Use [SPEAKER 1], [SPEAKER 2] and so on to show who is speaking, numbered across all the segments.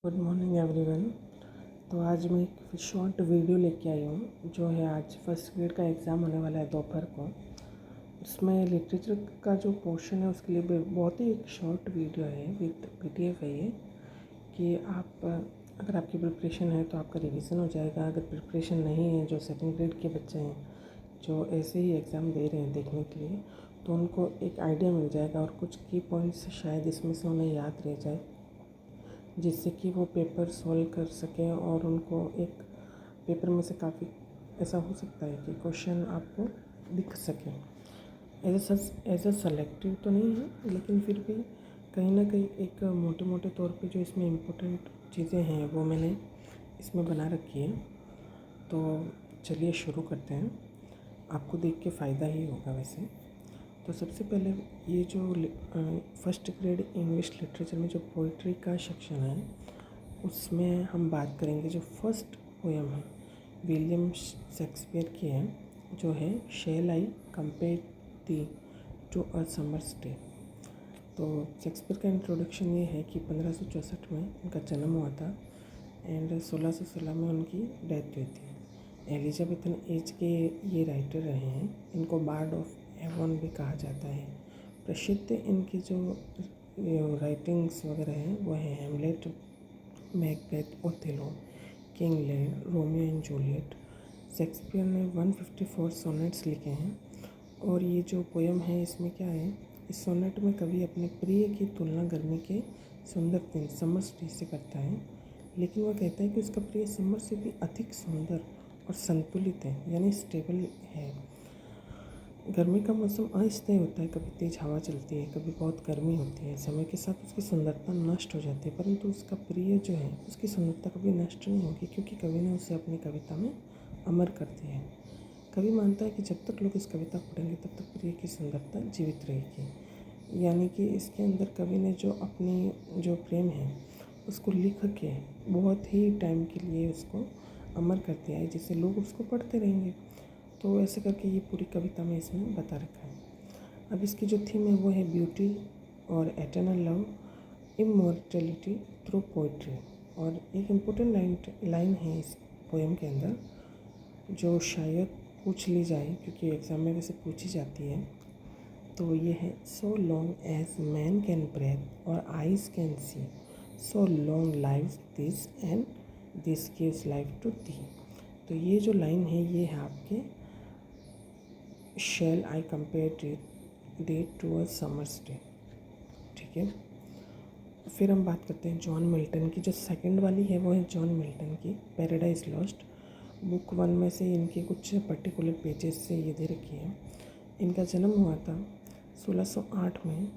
[SPEAKER 1] Good morning everyone. तो आज मैं एक शॉर्ट वीडियो लेके आई हूँ जो है आज फर्स्ट ग्रेड का एग्ज़ाम होने वाला है दोपहर को। उसमें लिटरेचर का जो पोर्शन है उसके लिए बहुत ही एक शॉर्ट वीडियो है, विद PDF है ये, कि आप अगर आपकी प्रिपरेशन है तो आपका रिवीजन हो जाएगा। अगर प्रिपरेशन नहीं है, जो सेकंड ग्रेड के बच्चे हैं जो ऐसे ही एग्ज़ाम दे रहे हैं देखने के लिए, तो उनको एक आइडिया मिल जाएगा और कुछ की पॉइंट्स शायद इसमें से उन्हें याद रह जाए, जिससे कि वो पेपर सॉल्व कर सकें और उनको एक पेपर में से काफ़ी ऐसा हो सकता है कि क्वेश्चन आपको दिख सके। एज अ सेलेक्टिव तो नहीं है, लेकिन फिर भी कहीं ना कहीं एक मोटे मोटे तौर पे जो इसमें इम्पोर्टेंट चीज़ें हैं वो मैंने इसमें बना रखी है। तो चलिए शुरू करते हैं, आपको देख के फ़ायदा ही होगा वैसे। तो सबसे पहले ये जो फर्स्ट ग्रेड इंग्लिश लिटरेचर में जो पोइट्री का सेक्शन है उसमें हम बात करेंगे। जो फर्स्ट पोएम है विलियम शेक्सपियर की है, जो है shall I compare thee to a summer's day. तो शेक्सपियर का इंट्रोडक्शन ये है कि 1564 में इनका जन्म हुआ था एंड 1616 में उनकी डेथ हुई थी। एलिजाबेथन एज के ये राइटर रहे हैं। इनको बार्ड ऑफ एवॉन भी कहा जाता है। प्रसिद्ध इनकी जो राइटिंग्स वगैरह हैं वो है Hamlet, Macbeth, Othello, King Lear, Romeo and Juliet. Shakespeare ने 154 सोनेट्स लिखे हैं और ये जो पोएम है इसमें क्या है, इस सोनेट में कवि अपने प्रिय की तुलना गर्मी के सुंदर दिन समर्स डे से करता है, लेकिन वह कहता है कि उसका प्रिय समर से भी अधिक सुंदर और संतुलित है, यानी स्टेबल है। गर्मी का मौसम अस्थायी होता है, कभी तेज़ हवा चलती है, कभी बहुत गर्मी होती है। समय के साथ उसकी सुंदरता नष्ट हो जाती है, परंतु उसका प्रिय जो है उसकी सुंदरता कभी नष्ट नहीं होगी, क्योंकि कवि ने उसे अपनी कविता में अमर कर दिया है। कवि मानता है कि जब तक लोग इस कविता को पढ़ेंगे तब तक प्रिय की सुंदरता जीवित रहेगी। यानी कि इसके अंदर कवि ने जो अपनी जो प्रेम है उसको लिख के बहुत ही टाइम के लिए उसको अमर कर दिया है, जिससे लोग उसको पढ़ते रहेंगे। तो ऐसे करके ये पूरी कविता में इसने बता रखा है। अब इसकी जो थीम है वो है ब्यूटी और eternal love, immortality through poetry. और एक इम्पोर्टेंट लाइन है इस पोएम के अंदर जो शायद पूछ ली जाए, क्योंकि एग्ज़ाम में वैसे पूछी जाती है। तो ये है, so long as man can breathe और eyes can see, so long lives this and this gives life to thee. तो ये जो लाइन है ये है आपके shall I compare day to a summer's day. ठीक है, फिर हम बात करते हैं जॉन मिल्टन की। जो सेकंड वाली है वो है जॉन मिल्टन की पैराडाइज लॉस्ट। बुक 1 में से इनके कुछ पर्टिकुलर पेजेस से ये दे रखी है। इनका जन्म हुआ था 1608 में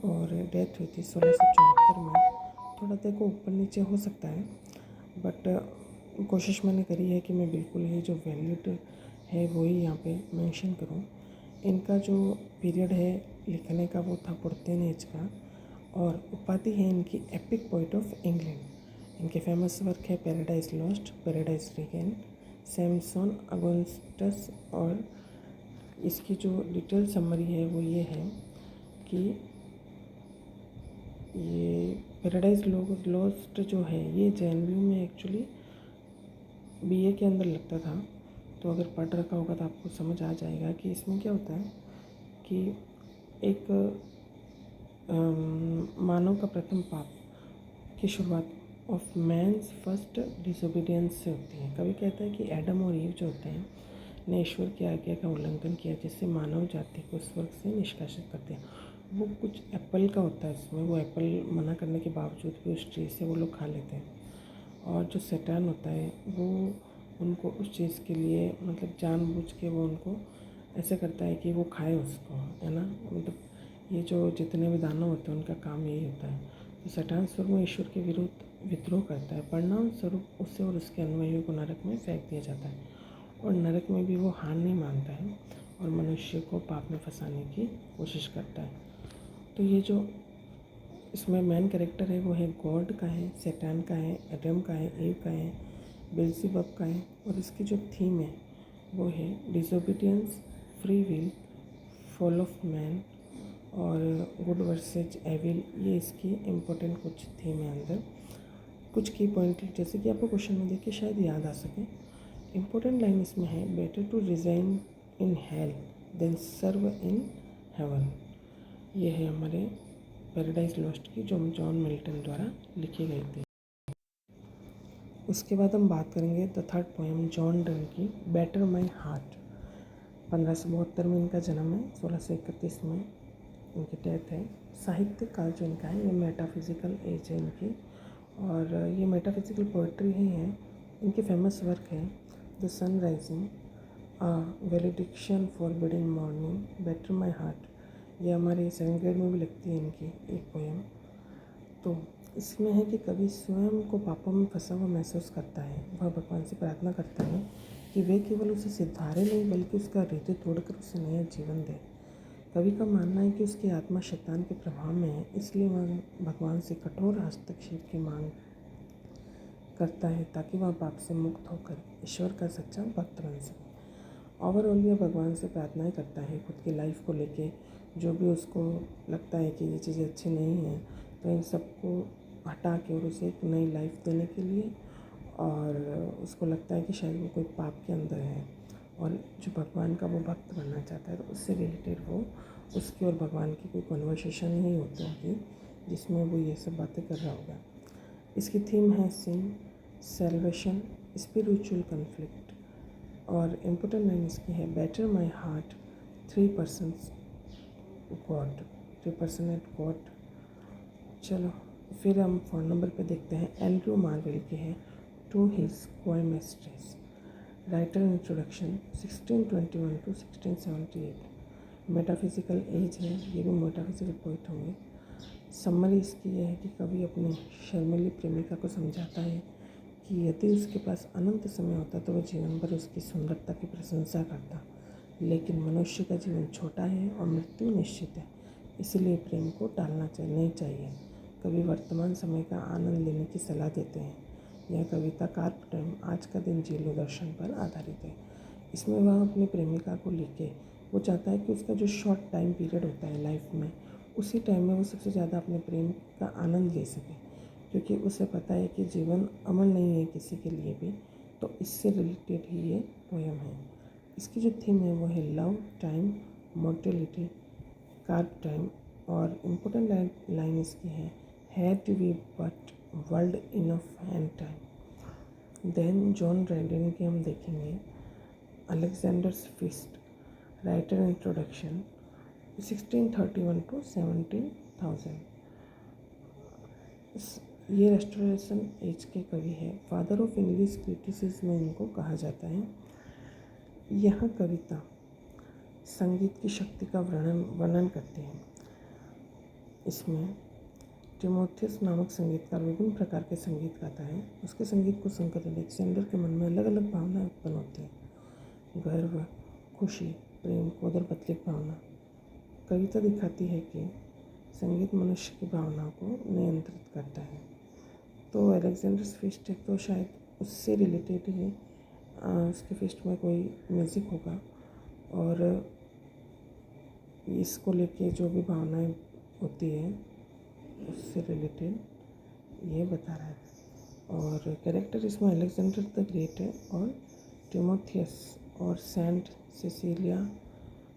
[SPEAKER 1] और डेथ हुई थी 1674 में। थोड़ा देखो ऊपर नीचे हो सकता है, बट कोशिश मैंने करी है कि मैं बिल्कुल ही जो वैलिड है वही यहाँ पे मेंशन करूँ। इनका जो पीरियड है लिखने का वो था पुर्तन एज का, और उपाधि है इनकी एपिक पोइट ऑफ इंग्लैंड। इनके फेमस वर्क है Paradise Lost, Paradise Regain, Samson Agonistes. और इसकी जो डिटेल समरी है वो ये है कि ये पैराडाइज लॉस्ट जो है ये JNU में एक्चुअली BA के अंदर लगता था। तो अगर पढ़ रखा होगा तो आपको समझ आ जाएगा कि इसमें क्या होता है कि एक मानव का प्रथम पाप की शुरुआत ऑफ मैंस फर्स्ट डिसोबीडियंस से होती है। कभी कहता है कि एडम और ईव जो होते हैं ने ईश्वर की आज्ञा का उल्लंघन किया, जिससे मानव जाति को स्वर्ग से निष्कासित करते हैं। वो कुछ एप्पल का होता है इसमें, वो एप्पल मना करने के बावजूद भी उस ट्री से वो लोग खा लेते हैं। और जो सैटर्न होता है वो उनको उस चीज़ के लिए मतलब जानबूझ के वो उनको ऐसे करता है कि वो खाए उसको, है ना। मतलब ये जो जितने भी दानव होते हैं उनका काम यही होता है। तो सैटर्न स्वर्ग में ईश्वर के विरुद्ध विद्रोह करता है, परिणाम स्वरूप उसे और उसके अनुयायियों को नरक में फेंक दिया जाता है। और नरक में भी वो हार नहीं मानता है और मनुष्य को पाप में फंसाने की कोशिश करता है। तो ये जो इसमें मेन कैरेक्टर है वो है गॉड का है, सैटान का है, एडम का है, ईव का है, बेल्ज़ेबब का है। और इसकी जो थीम है वो है disobedience, free will, fall of man और गुड वर्सेज एविल। ये इसकी इम्पोर्टेंट कुछ थीम है अंदर। कुछ की पॉइंट जैसे कि आपको क्वेश्चन में देख के शायद याद आ सके। इम्पोर्टेंट लाइन इसमें है, better to reign in hell than serve in heaven. ये है हमारे पैराडाइज लॉस्ट की, जो जॉन मिल्टन द्वारा लिखी गई थी। उसके बाद हम बात करेंगे the third poem John Donne की, बेटर माई हार्ट। 1572 में इनका जन्म है, 1631 में इनकी डेथ है। साहित्यिक काल जो इनका है, ये मेटाफिज़िकल एज है इनकी, और ये मेटाफिज़िकल पोइट्री ही है। इनके फेमस वर्क है the sun rising, valediction forbidding mourning, batter my heart. ये हमारे 7th ग्रेड में भी लगती है इनकी एक पोएम। तो इसमें है कि कवि स्वयं को पापों में फंसा हुआ महसूस करता है। वह भगवान से प्रार्थना करता है कि वे केवल उसे सिधारे नहीं बल्कि उसका हृदय तोड़कर उसे नया जीवन दे। कवि का मानना है कि उसकी आत्मा शैतान के प्रभाव में है, इसलिए वह भगवान से कठोर हस्तक्षेप की मांग करता है ताकि वह पाप से मुक्त होकर ईश्वर का सच्चा भक्त बन सके। ओवरऑल यह भगवान से प्रार्थनाएं करता है खुद की लाइफ को लेके, जो भी उसको लगता है कि ये चीज़ें अच्छी नहीं हैं, तो इन सबको हटा के और उसे एक नई लाइफ देने के लिए, और उसको लगता है कि शायद वो कोई पाप के अंदर है और जो भगवान का वो भक्त बनना चाहता है, तो उससे रिलेटेड वो उसकी और भगवान की कोई कन्वर्सेशन ही होती होगी जिसमें वो ये सब बातें कर रहा होगा। इसकी थीम है सिन, सेल्वेशन, स्पिरिचुअल कन्फ्लिक्ट, और इम्पोर्टेंट लाइन इसकी है better my heart 3% God, 3% God. चलो फिर हम फ़ोन नंबर पे देखते हैं। एंड्रू मार्वेल की है to his coy mistress, writer introduction 1621 to 1678। Metaphysical age है, ये भी मेटाफिज़िकल पोइट होंगे। समरी इसकी यह है कि कवि अपनी शर्मीली प्रेमिका को समझाता है कि यदि उसके पास अनंत समय होता तो वह जीवन भर उसकी सुंदरता की प्रशंसा करता, लेकिन मनुष्य का जीवन छोटा है और मृत्यु निश्चित है, इसलिए प्रेम को टालना नहीं चाहिए। कवि वर्तमान समय का आनंद लेने की सलाह देते हैं। यह कविता कार्प टाइम, आज का दिन जी लो दर्शन पर आधारित है। इसमें वह अपनी प्रेमिका को लेके वो चाहता है कि उसका जो शॉर्ट टाइम पीरियड होता है लाइफ में, उसी टाइम में वो सबसे ज़्यादा अपने प्रेम का आनंद ले सके, क्योंकि उसे पता है कि जीवन अमर नहीं है किसी के लिए भी। तो इससे रिलेटेड ही ये पोएम है। इसकी जो थीम है वो है लव, टाइम, मोर्टेलिटी, कार्प टाइम, और इम्पोर्टेंट लाइन इसकी है had we but world enough and time. Then John Dryden की हम देखेंगे Alexander's feast, writer introduction 1631 to 17,000। ये रेस्टोरेशन एज के कवि है, फादर ऑफ इंग्लिश क्रिटिसिज्म में इनको कहा जाता है। यह कविता संगीत की शक्ति का वर्णन करती है। इसमें टिमोथियस नामक संगीतकार विभिन्न प्रकार के संगीत गाता है। उसके संगीत को सुनकर अलेक्जेंडर के मन में अलग अलग भावनाएं उत्पन्न होती हैं, गर्व, खुशी, प्रेम, क्रोध और बदले भावना। कविता दिखाती है कि संगीत मनुष्य की भावनाओं को नियंत्रित करता है। तो अलेक्जेंडर्स फीस्ट है, तो शायद उससे रिलेटेड ही उसके फीस्ट में कोई म्यूज़िक होगा, और इसको लेके जो भी भावनाएं होती है उससे रिलेटेड ये बता रहा है। और कैरेक्टर इसमें अलेक्जेंडर द ग्रेट है, और टिमोथियस और सेंट सिसिलिया,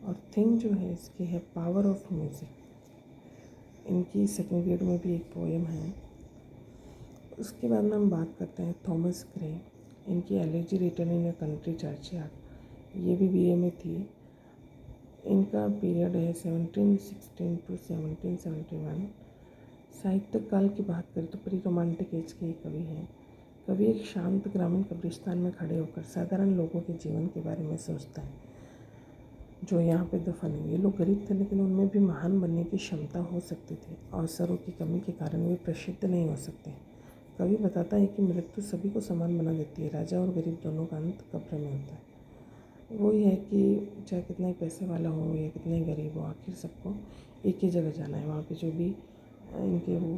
[SPEAKER 1] और थिंग जो है इसकी है पावर ऑफ म्यूज़िक। इनकी 2nd ग्रेड में भी एक पोएम है। उसके बाद में हम बात करते हैं थॉमस ग्रे, इनकी elegy return in a country churchyard, ये भी बीए में थी। इनका पीरियड है 1716 to 1771। साहित्य काल की बात करें तो प्री रोमांटिक एज के कवि हैं। कवि एक शांत ग्रामीण कब्रिस्तान में खड़े होकर साधारण लोगों के जीवन के बारे में सोचता है जो यहाँ पे दफन है। ये लोग गरीब थे, लेकिन उनमें भी महान बनने की क्षमता हो सकती थी। अवसरों की कमी के कारण वे प्रसिद्ध नहीं हो सकते। कवि बताता है कि मृत्यु सभी को समान बना देती है, राजा और गरीब दोनों का अंत कब्र में होता है। वही है कि चाहे कितना ही पैसे वाला हो या कितना ही गरीब हो, आखिर सबको एक ही जगह जाना है। वहाँ पे जो भी इनके वो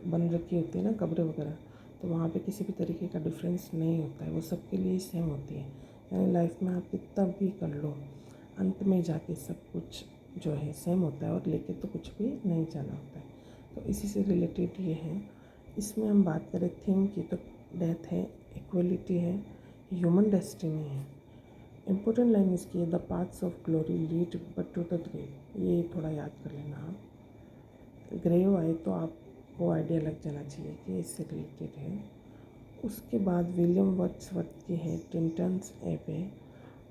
[SPEAKER 1] बन रखी होती है ना कब्र वगैरह, तो वहाँ पे किसी भी तरीके का डिफरेंस नहीं होता है, वो सबके लिए सेम होती है। यानी लाइफ में आप कितना भी कर लो, अंत में जाके सब कुछ जो है सेम होता है, और लेके तो कुछ भी नहीं जाना होता है। तो इसी से रिलेटेड ये है इसमें हम बात करें थीम की तो डेथ है, इक्वलिटी है, ह्यूमन डेस्टिनी है। इम्पोर्टेंट लाइन इसकी है, the paths of glory lead but to the grave. ये थोड़ा याद कर लेना आप। ग्रेव आए तो आपको आइडिया लग जाना चाहिए कि इससे रिलेटेड है। उसके बाद विलियम वर्ड्सवर्थ की है टिंटन्स एबे,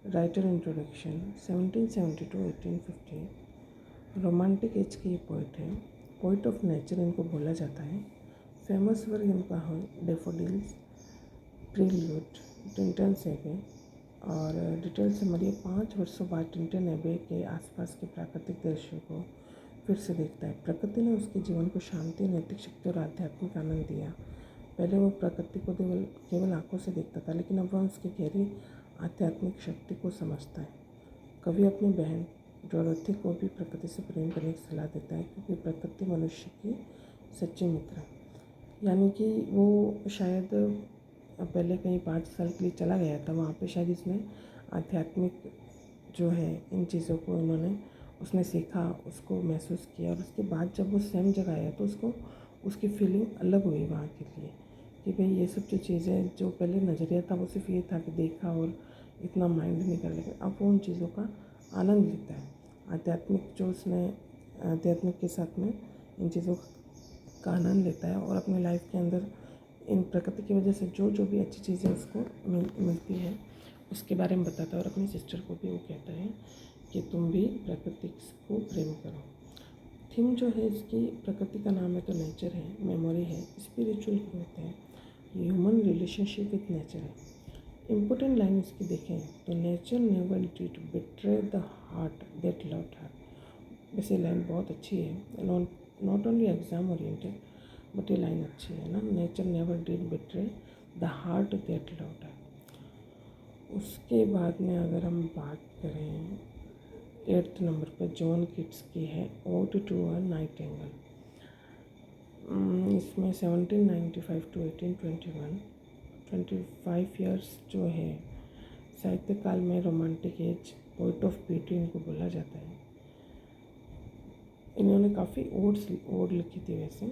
[SPEAKER 1] राइटर इंट्रोडक्शन 1772-1850। रोमांटिक एज के ये पोइट है, पोइट ऑफ नेचर इनको बोला जाता है। फेमस वर्क इनका है डेफोडिल्स, प्रील्यूड, टिंटन्स एबे। और डिटेल समरी 5 वर्षों बाद टिंटन एबे के आसपास के प्राकृतिक दृश्य को फिर से देखता है। प्रकृति ने उसके जीवन को शांति, नैतिक शक्ति और आध्यात्मिक आनंद दिया। पहले वो प्रकृति को केवल आंखों से देखता था, लेकिन अब वह उसकी गहरी आध्यात्मिक शक्ति को समझता है। कवि अपनी बहन डोरोथी को भी प्रकृति से प्रेम करने की सलाह देता है, क्योंकि प्रकृति मनुष्य की सच्ची मित्र है। यानी कि वो शायद पहले कहीं 5 साल के लिए चला गया था, वहाँ पे शायद इसने आध्यात्मिक जो है इन चीज़ों को उसने सीखा, उसको महसूस किया। और उसके बाद जब वो सेम जगह आया तो उसकी फीलिंग अलग हुई वहाँ के लिए, कि भाई ये सब जो चीज़ें, जो पहले नज़रिया था वो सिर्फ ये था कि देखा और इतना माइंड नहीं कर, लेकिन अब वो उन चीज़ों का आनंद लेता है। आध्यात्मिक के साथ में इन चीज़ों का आनंद लेता है और अपनी लाइफ के अंदर इन प्रकृति की वजह से जो भी अच्छी चीज़ें उसको मिलती है उसके बारे में बताता है। और अपनी सिस्टर को भी वो कहता है कि तुम भी प्रकृति को प्रेम करो। थीम जो है इसकी, प्रकृति का नाम है तो नेचर है, मेमोरी है, स्पिरिचुअल ग्रोथ है, ह्यूमन रिलेशनशिप विथ नेचर है। इम्पोर्टेंट लाइन इसकी देखें तो nature never did betray the heart that loved her. वैसे लाइन बहुत अच्छी है, not only exam oriented, but ये लाइन अच्छी है ना। Nature never did betray the heart that loved her. उसके बाद में अगर हम बात करें 8th नंबर पर जॉन किट्स की है ओड टू अ नाइटिंगेल। इसमें 1795 to 1821 25 ईयर्स जो है साहित्य काल में romantic as, poet of beauty इनको बोला जाता है। इन्होंने काफ़ी ओड लिखी थी वैसे,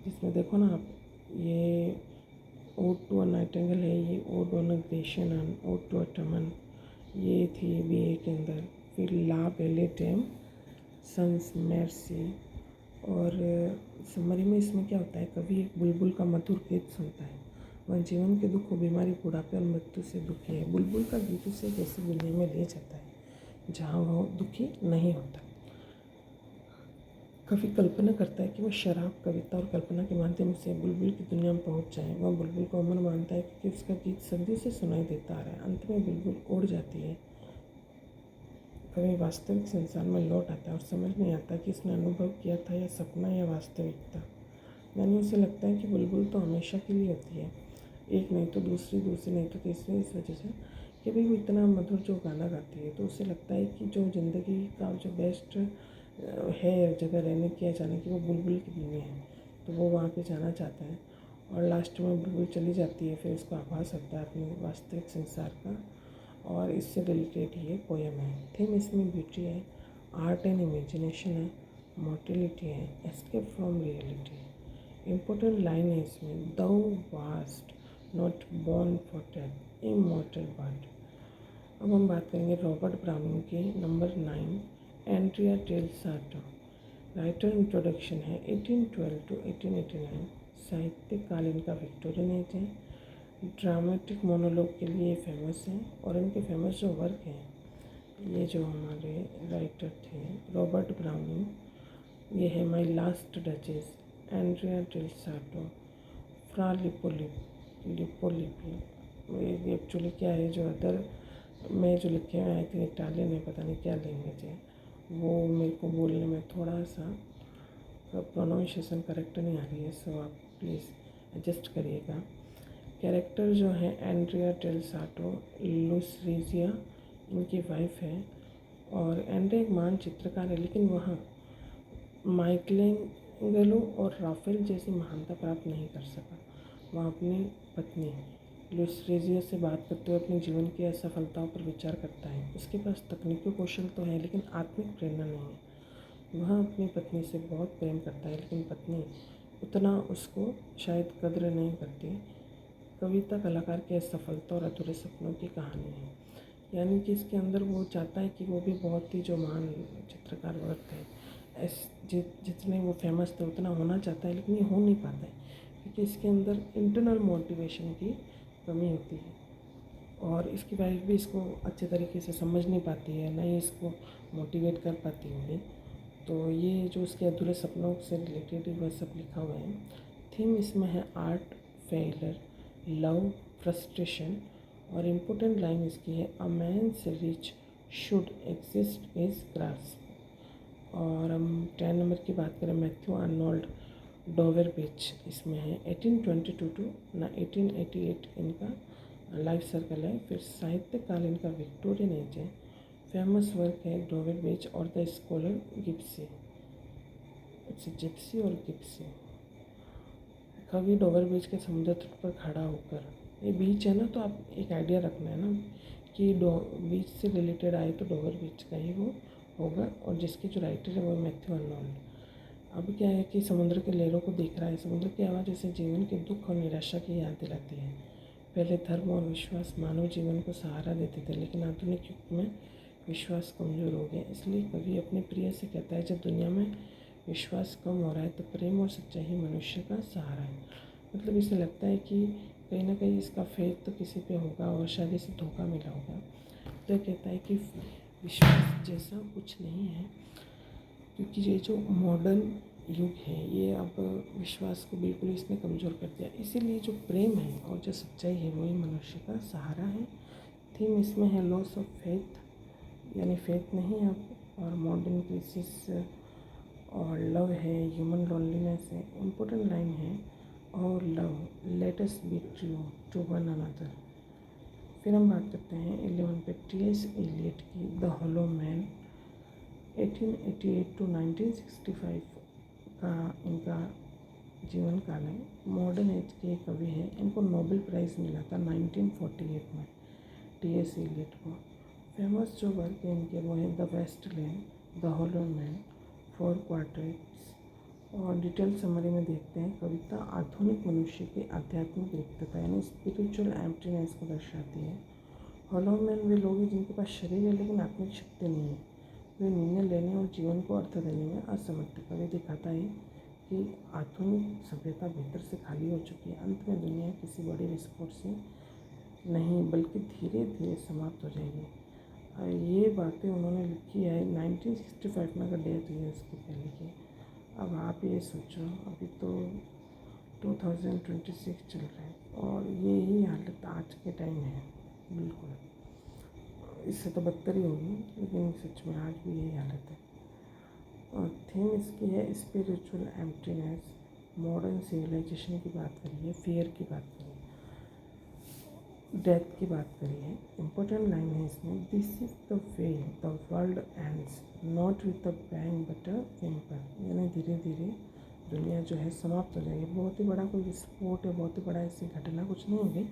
[SPEAKER 1] जिसमें देखो ना आप, ये ओड टू अ नाइटिंगेल है, ये ode on a Grecian, ode to a autumn, ये थी BA के अंदर। फिर la belle dame, sans merci. और समरी में इसमें क्या होता है, कवि एक बुलबुल का मधुर गीत सुनता है। वह जीवन के दुख, बीमारी, बुढ़ापे और मृत्यु से दुखी है। बुलबुल का गीत उसे एक ऐसी दुनिया में ले जाता है जहाँ वह दुखी नहीं होता। कवि कल्पना करता है कि वह शराब, कविता और कल्पना के माध्यम से बुलबुल की दुनिया में पहुँच जाए। वह बुलबुल को अमर मानता है क्योंकि उसका गीत सदियों से सुनाई देता आ रहा है। अंत में बुलबुल उड़ जाती है। कभी वास्तविक संसार में लौट आता है और समझ नहीं आता कि उसने अनुभव किया था या सपना या वास्तविकता। यानी उसे लगता है कि बुलबुल तो हमेशा के लिए होती है, एक नहीं तो दूसरी, दूसरी नहीं तो तीसरी। इस वजह से कि भाई वो इतना मधुर जो गाना गाती है, तो उसे लगता है कि जो ज़िंदगी का जो बेस्ट है जगह रहने की या जाने की, वो बुलबुल की दुनिया है। तो वो वहाँ पे जाना चाहता है और लास्ट में बुलबुल चली जाती है। फिर उसको आभास होता है अपने वास्तविक संसार का, और इससे रिलेटेड ये पोएम है। थीम इसमें ब्यूटी है, आर्ट एंड इमेजिनेशन है, मोर्टिलिटी है, escape from reality. Important line है इसमें, thou wast not born for death, immortal bird. अब हम बात करेंगे रॉबर्ट ब्राउनिंग की number 9, Andrea del Sarto. Writer introduction है 1812 to 1889। साहित्यिक काल इनका विक्टोरियन एज है। ड्रामेटिक मोनोलॉग के लिए फेमस हैं और इनके फेमस जो वर्क हैं, ये जो हमारे राइटर थे रॉबर्ट ब्राउनिंग, ये है my last duchess, Andrea del Sarto, Fra Lippo Lippi. ये एक्चुअली क्या है, जो अदर में जो लिखे हुए आई थिंक इटालियन है, पता नहीं क्या लैंग्वेज है, वो मेरे को बोलने में थोड़ा सा प्रोनाउंसिएशन करेक्ट नहीं आ रही है, सो आप प्लीज़ एडजस्ट करिएगा। कैरेक्टर जो है एंड्रिया डेल सार्टो, लुसरीजिया इनकी वाइफ है। और एंड्रिया एक महान चित्रकार है, लेकिन वह माइकलेंगेलो और राफेल जैसी महानता प्राप्त नहीं कर सका। वह अपनी पत्नी लुसरीजिया से बात करते हुए अपने जीवन की असफलताओं पर विचार करता है। उसके पास तकनीकी कौशल तो है, लेकिन आत्मिक प्रेरणा नहीं है। वह अपनी पत्नी से बहुत प्रेम करता है, लेकिन पत्नी उतना उसको शायद कद्र नहीं करती। कविता कलाकार के असफलता और अधूरे सपनों की कहानी है। यानी कि इसके अंदर वो चाहता है कि वो भी बहुत ही जो महान चित्रकार वर्ग थे, जितने वो फेमस थे उतना होना चाहता है, लेकिन ये हो नहीं पाता है क्योंकि इसके अंदर इंटरनल मोटिवेशन की कमी होती है और इसकी वाइफ भी इसको अच्छे तरीके से समझ नहीं पाती है, ना ही इसको मोटिवेट कर पाती होगी। तो ये जो उसके अधूरे सपनों से रिलेटेड वह सब लिखा हुआ है। थीम इसमें है आर्ट, फेलियर, लव, फ्रस्ट्रेशन और इम्पोर्टेंट लाइन इसकी है a man's reach should exist is grasp. और हम 10 नंबर की बात करें, मैथ्यू आर्नोल्ड डोवेरबिच इसमें है। 1822 टू 1888 इनका लाइफ सर्कल है। फिर साहित्य काल इनका विक्टोरियन एज है। फेमस वर्क है डोवेरबिच और द स्कॉलर गिब्सी। जिप्सी और गिब्सी। कवि डोवेरबिच के समुद्र तट पर खड़ा होकर, ये बीच है ना, तो आप एक आइडिया रखना है ना कि बीच से रिलेटेड आए तो डोवेरबिच का ही वो होगा और जिसके जो राइटर है वो मैथ्यू आर्नोल्ड। अब क्या है कि समुद्र के लहरों को देख रहा है। समुद्र की आवाज़ उसे जीवन के दुख और निराशा की याद दिलाती है। पहले धर्म और विश्वास मानव जीवन को सहारा देते थे, लेकिन आधुनिक युग में विश्वास कमज़ोर हो गया। इसलिए कवि अपने प्रिय से कहता है, जब दुनिया में विश्वास कम हो रहा है तो प्रेम और सच्चाई ही मनुष्य का सहारा है। मतलब इसे लगता है कि कहीं ना कहीं इसका फेथ तो किसी पे होगा और शायद इसे धोखा मिला होगा। तो कहता है कि विश्वास जैसा कुछ नहीं है, क्योंकि ये जो मॉडर्न युग है ये अब विश्वास को बिल्कुल इसने कमज़ोर कर दिया। इसीलिए जो प्रेम है और जो सच्चाई है वही मनुष्य का सहारा है। थीम इसमें है लॉस ऑफ फेथ, यानी फेथ नहीं अब, और मॉडर्न क्राइसिस और लव है, ह्यूमन लोनलीनेस है। इम्पोर्टेंट लाइन है और love let us be true to one another. फिर हम बात करते हैं 11 पे टी.एस. एलियट की द हॉलो मैन। 1888 टू 1965 का इनका जीवन काल है। मॉडर्न एज के कवि हैं। इनको नोबेल प्राइज़ मिला था 1948 में टी.एस. एलियट को। फेमस जो वर्क है इनके वो हैं the wasteland, the hollow man, 4 quartets. और डिटेल समरी में देखते हैं। कविता आधुनिक मनुष्य की आध्यात्मिक रिक्तता यानी स्पिरिचुअल एम्प्टीनेस को दर्शाती है। हॉलो मैन वे लोग हैं जिनके पास शरीर है लेकिन आत्मिक शक्ति नहीं है। वे निर्णय लेने और जीवन को अर्थ देने में असमर्थ। कवि दिखाता है कि आधुनिक सभ्यता भीतर से खाली हो चुकी है। अंत में दुनिया किसी बड़े विस्फोट से नहीं बल्कि धीरे धीरे समाप्त हो जाएगी। ये बातें उन्होंने लिखी है 1965 में, अगर डेथ हुई है उसकी पहले की। अब आप ये सोचो, अभी तो 2026 चल रहा है और ये ही हालत आज के टाइम है। बिल्कुल इससे तो बदतर ही होगी, लेकिन सच में आज भी यही हालत है। और थीम इसकी है स्पिरिचुअल एम्प्टीनेस। मॉडर्न सिविलाइजेशन की बात करिए, फियर की बात करिए, डेथ की बात करिए। इम्पोर्टेंट लाइन है इसमें, this is the way the world ends not with the bang but a Whymper. यानी धीरे धीरे दुनिया जो है समाप्त हो जाएगी। बहुत ही बड़ा कोई विस्फोट है, बहुत ही बड़ा ऐसी घटना कुछ नहीं होगी,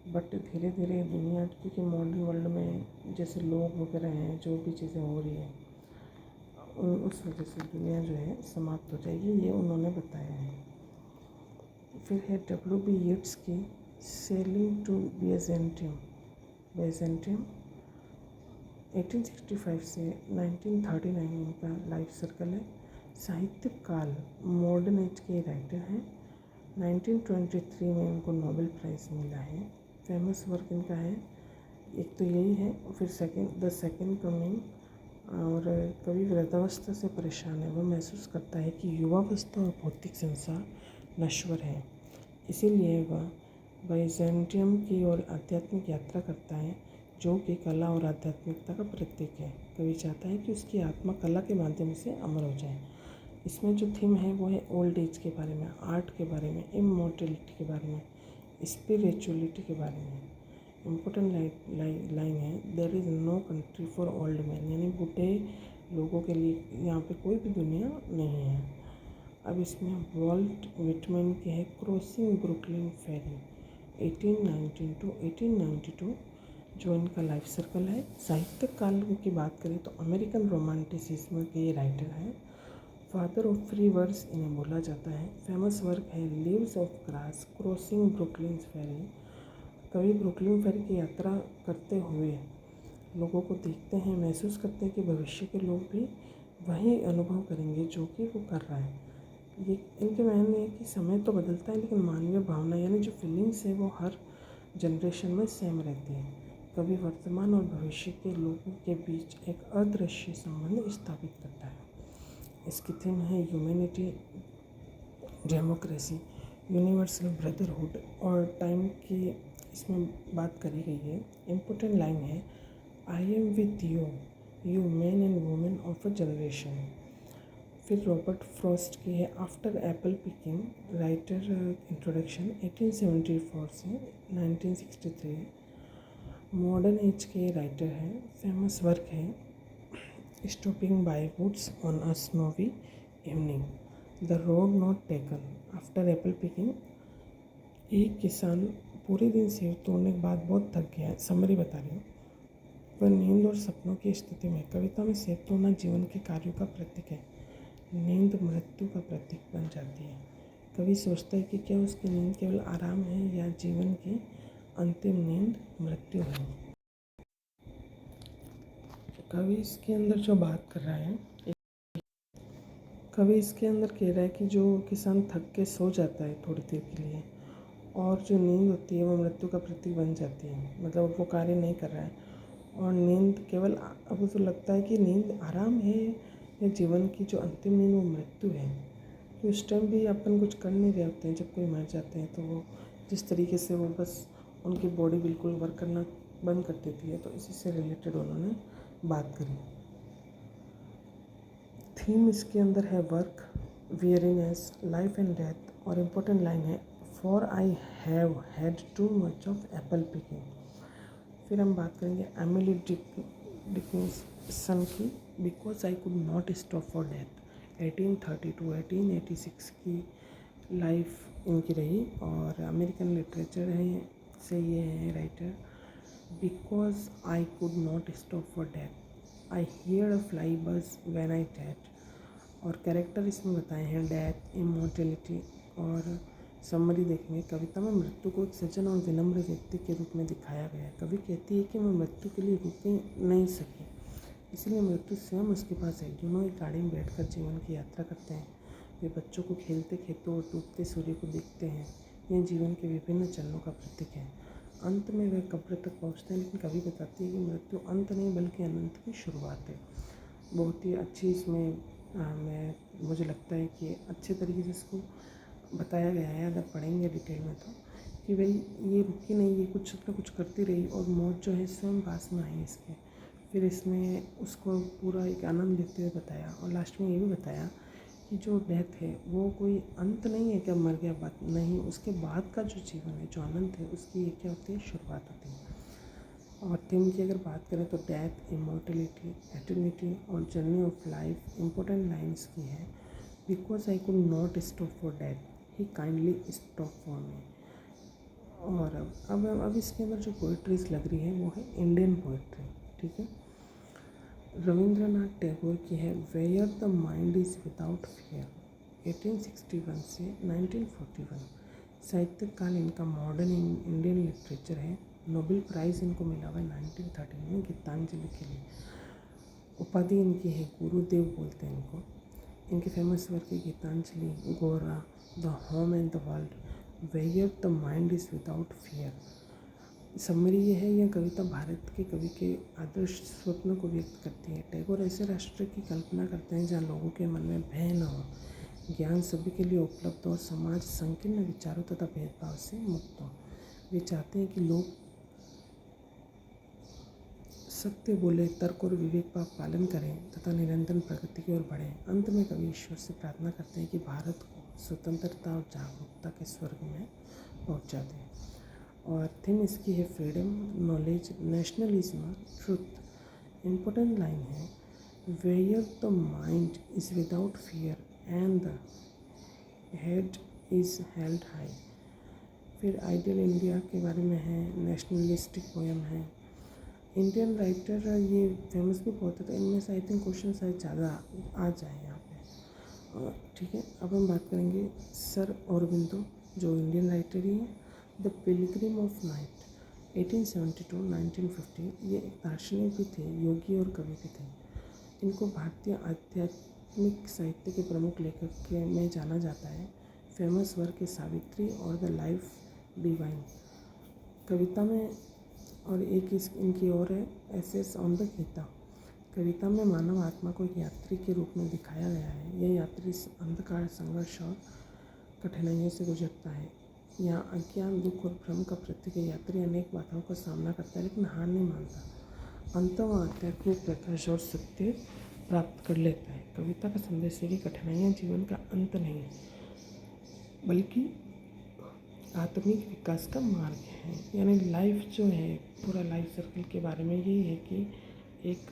[SPEAKER 1] बट धीरे धीरे दुनिया, क्योंकि मॉडर्न वर्ल्ड में जैसे लोग वगैरह हैं, जो भी चीज़ें हो रही हैं उस वजह से दुनिया जो है समाप्त हो जाएगी, ये उन्होंने बताया है। फिर है W.B. येट्स की सेलिंग टू बेजेंटियम। 1865 से 1939 इनका लाइफ सर्कल है। साहित्य काल मॉडर्न एज के राइटर हैं। 1923 में इनको नोबेल प्राइज़ मिला है। फेमस वर्क इनका है, एक तो यही है, फिर द सेकेंड कमिंग। और कवि वृद्धावस्था से परेशान है। वह महसूस करता है कि युवावस्था और भौतिक संसार नश्वर है, इसीलिए वह बाइजेंटियम की ओर आध्यात्मिक यात्रा करता है, जो कि कला और आध्यात्मिकता का प्रतीक है। कवि चाहता है कि उसकी आत्मा कला के माध्यम से अमर हो जाए। इसमें जो थीम है वो है ओल्ड एज के बारे में, आर्ट के बारे में, इमॉर्टलिटी के बारे में, स्पिरिचुअलिटी के बारे में। इम्पोर्टेंट लाइन है, there is no country for old man. यानी बूढ़े लोगों के लिए यहाँ पे कोई भी दुनिया नहीं है। अब इसमें वॉल्ट विटमैन के है क्रॉसिंग ब्रुकलिन फेरी 1819 टू 1892, जो इनका लाइफ सर्कल है। साहित्यिक काल की बात करें तो अमेरिकन रोमांटिसिज्म के ये राइटर हैं। फादर ऑफ फ्री वर्ड्स इन्हें बोला जाता है। फेमस वर्क है leaves of grass crossing Brooklyn ferry. कवि ब्रुकलिन फेरी की यात्रा करते हुए लोगों को देखते हैं, महसूस करते हैं कि भविष्य के लोग भी वही अनुभव करेंगे जो कि वो कर रहा है। ये इनके मायने है कि समय तो बदलता है लेकिन मानवीय भावना यानी जो फीलिंग्स है वो हर जनरेशन में सेम रहती है। कवि वर्तमान और भविष्य के लोगों के बीच एक अदृश्य संबंध स्थापित करता है। इसकी थीम है ह्यूमैनिटी, डेमोक्रेसी, यूनिवर्सल ब्रदरहुड और टाइम की इसमें बात करी गई है। इम्पोर्टेंट लाइन है I am with you, you man and women of a generation. फिर रॉबर्ट फ्रॉस्ट की है after apple picking, writer introduction 1874 से 1963। मॉडर्न एज के राइटर हैं। फेमस वर्क है stopping by woods on a snowy evening, the road not taken after apple picking. एक किसान पूरे दिन सेब तोड़ने के बाद बहुत थक गया है, समरी बता रही हूँ, वह नींद और सपनों की स्थिति में। कविता में सेब तोड़ना जीवन के कार्यों का प्रतीक है, नींद मृत्यु का प्रतीक बन जाती है। कवि सोचता है कि क्या उसकी नींद केवल आराम है या जीवन की अंतिम नींद मृत्यु है। कवि इसके अंदर जो बात कर रहा है, कवि इसके अंदर कह रहा है कि जो किसान थक के सो जाता है थोड़ी देर के लिए और जो नींद होती है वो मृत्यु का प्रतीक बन जाती है, मतलब वो कार्य नहीं कर रहा है और नींद केवल, अब उसे लगता है कि नींद आराम है या जीवन की जो अंतिम नींद वो मृत्यु है। तो उस टाइम भी अपन कुछ कर नहीं रहे होते हैं। जब कोई मर जाते हैं तो वो जिस तरीके से वो बस उनकी बॉडी बिल्कुल वर्क करना बंद कर देती है, तो इसी से रिलेटेड उन्होंने बात करी। थीम इसके अंदर है वर्क, वियरिनेस, लाइफ एंड डेथ और इम्पोर्टेंट लाइन है for I have had too much of Apple picking. फिर हम बात करेंगे एमिली डिकिंसन की because I could not stop for death. 1830 to 1886 की लाइफ इनकी रही और अमेरिकन लिटरेचर है से ये है writer. Because I could not stop for death, I hear a fly बज व्हेन आई डेथ। और कैरेक्टर इसमें बताए हैं डेथ, इमॉर्टेलिटी और समरी देखेंगे। कविता में मृत्यु को एक सज्जन और विनम्र व्यक्ति के रूप में दिखाया गया है। कवि कहती है कि मैं मृत्यु के लिए रुक नहीं सकी, इसलिए मृत्यु स्वयं उसके पास है। दोनों एक गाड़ी में बैठकर जीवन की यात्रा करते हैं। वे बच्चों को खेलते खेतों और डूबते सूर्य को देखते हैं। यह जीवन के विभिन्न चरणों का प्रतीक है। अंत में वे कब्र तक पहुँचते हैं, लेकिन कवि बताती है कि मृत्यु अंत नहीं बल्कि अनंत की शुरुआत है। बहुत ही अच्छी इसमें मुझे लगता है कि अच्छे तरीके से इसको बताया गया है। अगर पढ़ेंगे डिटेल में तो कि भाई ये रुकी नहीं, ये कुछ ना कुछ करती रही और मौत जो है स्वयं पास में आई इसके। फिर इसमें उसको पूरा एक आनंद लेते हुए बताया और लास्ट में ये भी बताया कि जो डेथ है वो कोई अंत नहीं है, क्या मर गया बात नहीं, उसके बाद का जो जीवन है, जो आनंद है, उसकी ये क्या होती है, शुरुआत होती है। और थीम की अगर बात करें तो डेथ, इमॉर्टेलिटी, एटर्निटी और journey of life. Important lines की है because I could not stop for death, he kindly stop for me. और अब इसके अंदर जो पोइट्रीज लग रही है वो है इंडियन पोइट्री, ठीक है। रविंद्रनाथ टैगोर की है where the mind is without fear, 1861 से 1941। साहित्य काल इनका मॉडर्न इंडियन लिटरेचर है। नोबेल प्राइज़ इनको मिला हुआ है 1913 में गीतांजलि के लिए। उपाधि इनकी है गुरुदेव बोलते हैं इनको। इनके फेमस वर्क है Gitanjali, Gora, the home and the world, where the mind is without fear. Summary ये है, यह कविता भारत के कवि के आदर्श स्वप्न को व्यक्त करती है। टैगोर ऐसे राष्ट्र की कल्पना करते हैं जहाँ लोगों के मन में भय न हो, ज्ञान सभी के लिए उपलब्ध हो और समाज संकीर्ण विचारों तथा भेदभाव से मुक्त हो। वे चाहते हैं कि लोग सत्य बोले, तर्क और विवेक का पालन करें तथा निरंतर प्रगति की ओर बढ़ें। अंत में कवि ईश्वर से प्रार्थना करते हैं कि भारत को स्वतंत्रता और जागरूकता के स्वर्ग में पहुंचा दें। और थीम इसकी है freedom, knowledge, nationalism, truth. Important line है where the mind is without fear and the head is held high. फिर आइडियल इंडिया के बारे में है, नेशनलिस्टिक पोएम है। इंडियन राइटर ये फेमस भी बहुत है, तो इनमें से आई थिंक क्वेश्चन शायद ज़्यादा आ जाए यहाँ पे। ठीक है, अब हम बात करेंगे सर अरबिंदो, जो इंडियन राइटर ही है। द पिलग्रिम ऑफ नाइट 1872-1950, ये एक दार्शनिक भी थे, योगी और कवि भी थे। इनको भारतीय आध्यात्मिक साहित्य के प्रमुख लेखक के में जाना जाता है। फेमस वर्क है सावित्री और द लाइफ डिवाइन कविता में, और एक इनकी और है एसेस ऑन द गीता। कविता में मानव आत्मा को एक यात्री के रूप में दिखाया गया है। यह यात्री अंधकार, संघर्ष और कठिनाइयों से गुजरता है। यहाँ अज्ञान, दुख और भ्रम का प्रतीक है। यात्री अनेक बाधाओं का सामना करता है लेकिन हार नहीं मानता। अंततः वह आध्यात्मिक प्रकाश और सत्य प्राप्त कर लेता है। कविता का संदेश है कि कठिनाइयाँ जीवन का अंत नहीं है, बल्कि आत्मिक विकास का मार्ग है। यानी लाइफ जो है, पूरा लाइफ सर्कल के बारे में यही है कि एक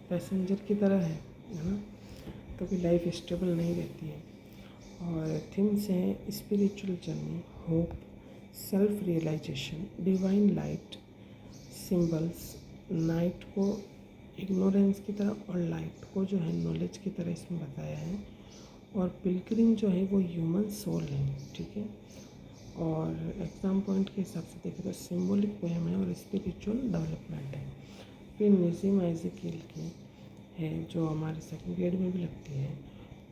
[SPEAKER 1] पैसेंजर की तरह है ना, कभी लाइफ स्टेबल नहीं रहती है। और थीम्स हैं spiritual journey, hope, self realisation, divine light, symbols, night को इग्नोरेंस की तरह और लाइट को जो है नॉलेज की तरह इसमें बताया है। और पिलग्रिम जो है वो ह्यूमन सोल है, ठीक है। और एग्ज़ाम पॉइंट के हिसाब से देखें तो सिम्बॉलिक पोएम है और स्पिरिचुअल डेवलपमेंट है। फिर नज़ीम एज़ेकिएल की है जो हमारे सेकंड ग्रेड में भी लगती है,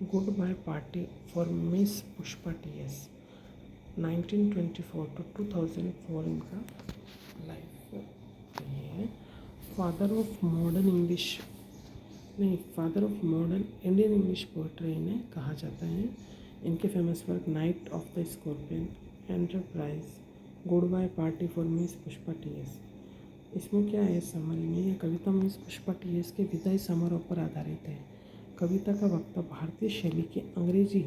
[SPEAKER 1] goodbye party for miss Pushpa T S, 1924 to 2004 इनका लाइफ ये है। Father of modern Indian English poetry इन्हें कहा जाता है। इनके famous work night of the scorpion, enterprise, goodbye party for miss Pushpa T S. इसमें क्या है समरी में, यह कविता मिस पुष्पा टीएस के विदाई समारोह पर आधारित है। कविता का वक्ता भारतीय शैली के अंग्रेजी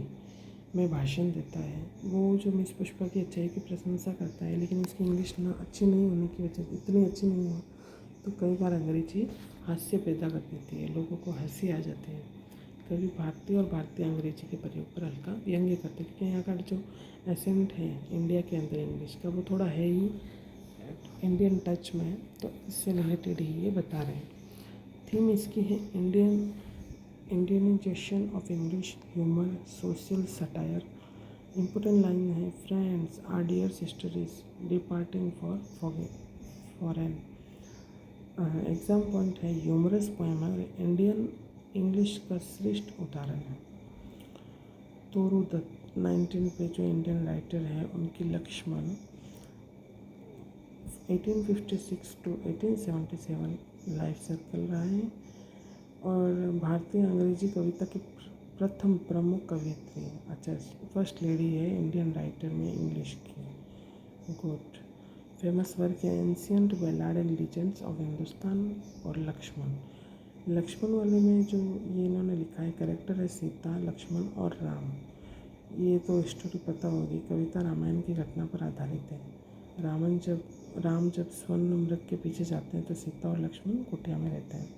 [SPEAKER 1] में भाषण देता है। वो जो मिस पुष्पा की अच्छाई की प्रशंसा करता है, लेकिन इसकी इंग्लिश ना अच्छी नहीं होने की वजह से, इतनी अच्छी नहीं हो तो कई बार अंग्रेजी हास्य पैदा कर देती है, लोगों को हंसी आ जाती है। कभी भारतीय और भारतीय अंग्रेजी के प्रयोग पर हल्का व्यंग्य करते हैं, क्योंकि यहाँ का जो एसेंट है इंडिया के अंदर इंग्लिश का, वो थोड़ा है ही इंडियन टच में, तो इससे रिलेटेड ही ये बता रहे हैं। थीम इसकी है Indianisation of English, humour, social satire. Important line है, friends are dear sisters departing for foreign. Exam point है, ह्यूमरस पोएम है और इंडियन इंग्लिश का श्रेष्ठ उदाहरण है। तोरू दत्त 19 पे जो इंडियन राइटर है, उनकी लक्ष्मण 1856 to 1877 लाइफ सर्कल रहा है और भारतीय अंग्रेजी कविता की प्रथम प्रमुख कवियत्री। अच्छा, फर्स्ट लेडी है इंडियन राइटर में इंग्लिश की। गुड। फेमस वर्क है ancient ballad and legends of Hindustan और लक्ष्मण वाले में जो ये इन्होंने लिखा है, कैरेक्टर है सीता, लक्ष्मण और राम। ये तो स्टोरी पता होगी, कविता रामायण की घटना पर आधारित है। राम जब स्वर्ण मृग के पीछे जाते हैं तो सीता और लक्ष्मण कुटिया में रहते हैं।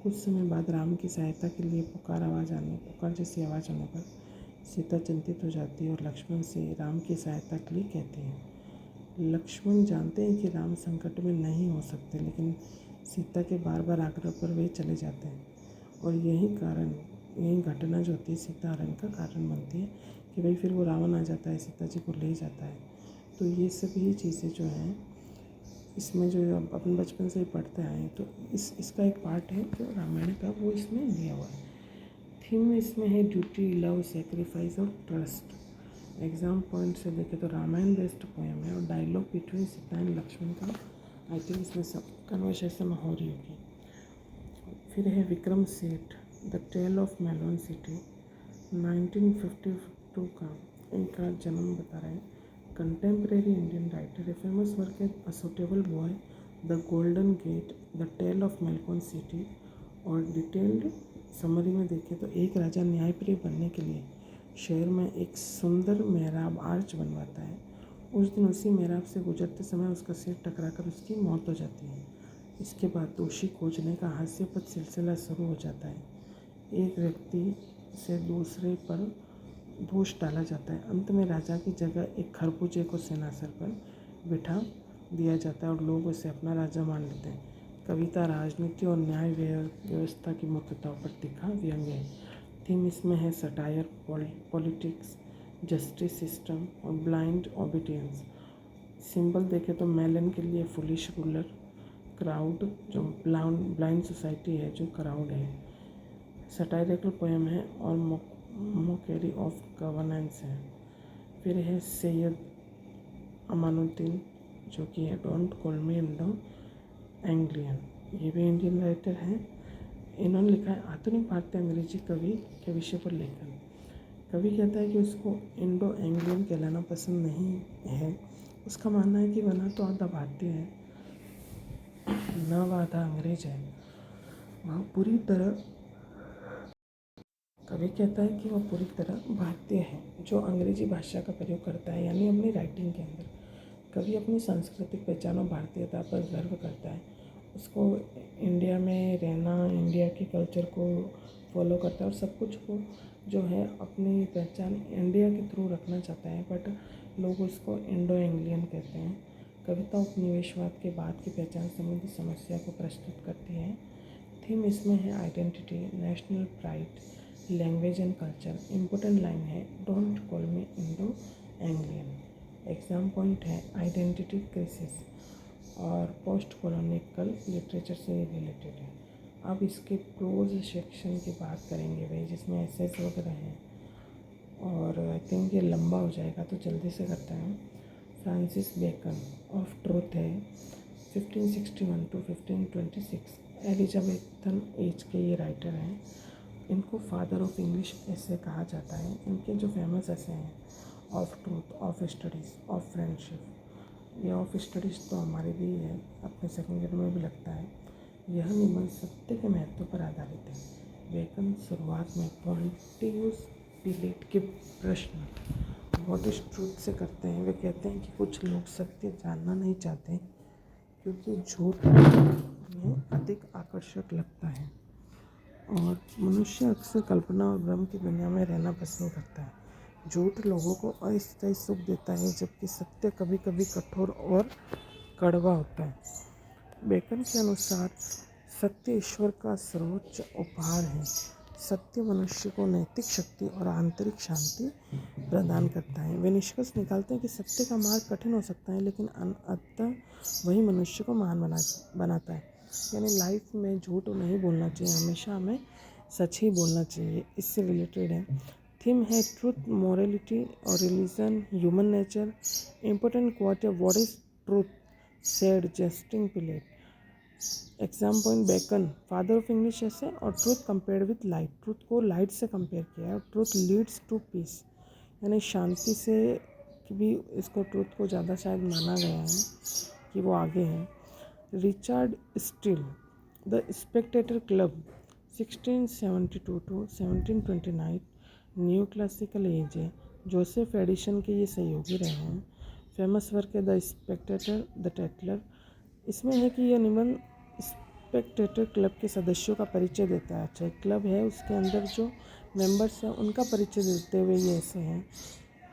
[SPEAKER 1] कुछ समय बाद राम की सहायता के लिए पुकार जैसी आवाज़ होने पर सीता चिंतित हो जाती है और लक्ष्मण से राम की सहायता के लिए कहती है। लक्ष्मण जानते हैं कि राम संकट में नहीं हो सकते, लेकिन सीता के बार बार आग्रह पर वे चले जाते हैं और यही घटना जो होती है सीता हरण का कारण बनती है कि भाई फिर वो रावण आ जाता है, सीता जी को ले जाता है। तो ये सभी चीज़ें जो हैं इसमें जो अपन बचपन से ही पढ़ते आए हैं, तो इसका एक पार्ट है जो रामायण का, वो इसमें दिया हुआ है। थीम इसमें है ड्यूटी, लव, सेक्रीफाइस और ट्रस्ट। एग्जाम पॉइंट से देखें तो रामायण बेस्ड पोएम है और dialogue between Sita and Lakshman का आई थिंक इसमें सब कन्वर्सेशन हो रही होगी। फिर है Vikram Seth, the tale of melon city, 1952 का इनका जन्म बता रहे हैं। कंटेम्प्रेरी इंडियन राइटर है। फेमस वर्क है a suitable boy, the golden gate, the tale of Melbourne city. और डिटेल्ड समरी में देखें तो एक राजा न्यायप्रिय बनने के लिए शहर में एक सुंदर मेहराब आर्च बनवाता है। उस दिन उसी मेहराब से गुजरते समय उसका सिर टकराकर उसकी मौत हो जाती है। इसके बाद दोषी खोजने का हास्यपद सिलसिला शुरू हो जाता है। एक व्यक्ति से दूसरे पर दोष डाला जाता है। अंत में राजा की जगह एक खरबूजे को सेनासर पर बिठा दिया जाता है और लोग उसे अपना राजा मान लेते हैं। कविता राजनीति और न्याय व्यवस्था की मुख्यताओं पर तीखा व्यंग्य है। थीम इसमें है सटायर, पॉलिटिक्स, जस्टिस सिस्टम और ब्लाइंड ओबीडियंस। सिंबल देखें तो मेलन के लिए फुलिश रूलर, क्राउड जो ब्लाइंड सोसाइटी है, जो क्राउड है। सटायरिकल पोएम है और मोकेरी ऑफ गवर्नेंस है। फिर है सैयद अमानुद्दीन, जो कि है don't call me Indo Anglian. ये भी इंडियन राइटर हैं। इन्होंने लिखा है आधुनिक भारतीय अंग्रेजी कवि के विषय पर लेखन। कवि कहता है कि उसको इंडो एंग्लियन कहलाना पसंद नहीं है। उसका मानना है कि वह न तो आधा भारतीय है, न वह आधा अंग्रेज है। वह पूरी तरह कवि कहता है कि वह पूरी तरह भारतीय है, जो अंग्रेजी भाषा का प्रयोग करता है, यानी अपनी राइटिंग के अंदर। कवि अपनी सांस्कृतिक पहचान और भारतीयता पर गर्व करता है। उसको इंडिया में रहना, इंडिया के कल्चर को फॉलो करता है और सब कुछ को जो है अपनी पहचान इंडिया के थ्रू रखना चाहता है, बट लोग उसको इंडो एंग्लियन कहते हैं। कविता उपनिवेशवाद के बाद की पहचान संबंधी समस्या को प्रस्तुत करती है। थीम इसमें है identity, national pride, language and culture. Important line है don't call me Indo Anglian. Exam point है आइडेंटिटी क्राइसिस और पोस्ट कॉलोनियल लिटरेचर से रिलेटेड है। अब इसके प्रोज सेक्शन की बात करेंगे भाई, जिसमें एसेस वगैरह हैं और आई थिंक ये लंबा हो जाएगा तो जल्दी से करते हैं। फ्रांसिस बेकन ऑफ ट्रूथ है, 1561 to 1526। एलिजाबेथन एज के ये राइटर हैं। इनको फादर ऑफ इंग्लिश ऐसे कहा जाता है। इनके जो फेमस ऐसे हैं of truth, of studies, of friendship. ये ऑफ स्टडीज़ तो हमारे भी है, अपने सेकेंड ईयर में भी लगता है। यह निबंध सत्य के महत्व पर आधारित है। बेकन शुरुआत में पॉलिटिक्स डिलेट के प्रश्न व्हाट इज ट्रूथ से करते हैं। वे कहते हैं कि कुछ लोग सत्य जानना नहीं चाहते क्योंकि झूठ उन्हें अधिक आकर्षक लगता है और मनुष्य अक्सर कल्पना और भ्रम की दुनिया में रहना पसंद करता है। झूठ लोगों को अस्थायी सुख देता है, जबकि सत्य कभी कभी कठोर और कड़वा होता है। बेकन के अनुसार सत्य ईश्वर का सर्वोच्च उपहार है। सत्य मनुष्य को नैतिक शक्ति और आंतरिक शांति प्रदान करता है। वे निष्कर्ष निकालते हैं कि सत्य का मार्ग कठिन हो सकता है, लेकिन अंततः वही मनुष्य को महान बनाता है। यानी लाइफ में झूठ नहीं बोलना चाहिए, हमेशा हमें सच ही बोलना चाहिए। इससे रिलेटेड है। थीम है ट्रूथ, मोरलिटी और religion, human nature. Important quote है what is truth said jesting Pilate. Exam point Bacon father of English essay और truth compared with light. Truth को लाइट से कंपेयर किया है और ट्रूथ लीड्स टू पीस, यानी शांति से भी इसको ट्रूथ को ज़्यादा शायद माना गया है कि वो आगे है। Richard Steele the Spectator club 1672 to 1729 new classical as है। जोसेफ एडिशन के ये सहयोगी रहे हैं। फेमस वर्क है द स्पेक्टेटर, द टेटलर। इसमें है कि यह निबंध स्पेक्टेटर क्लब के सदस्यों का परिचय देता है। अच्छा, एक क्लब है, उसके अंदर जो मेंबर्स हैं उनका परिचय देते हुए ये ऐसे हैं।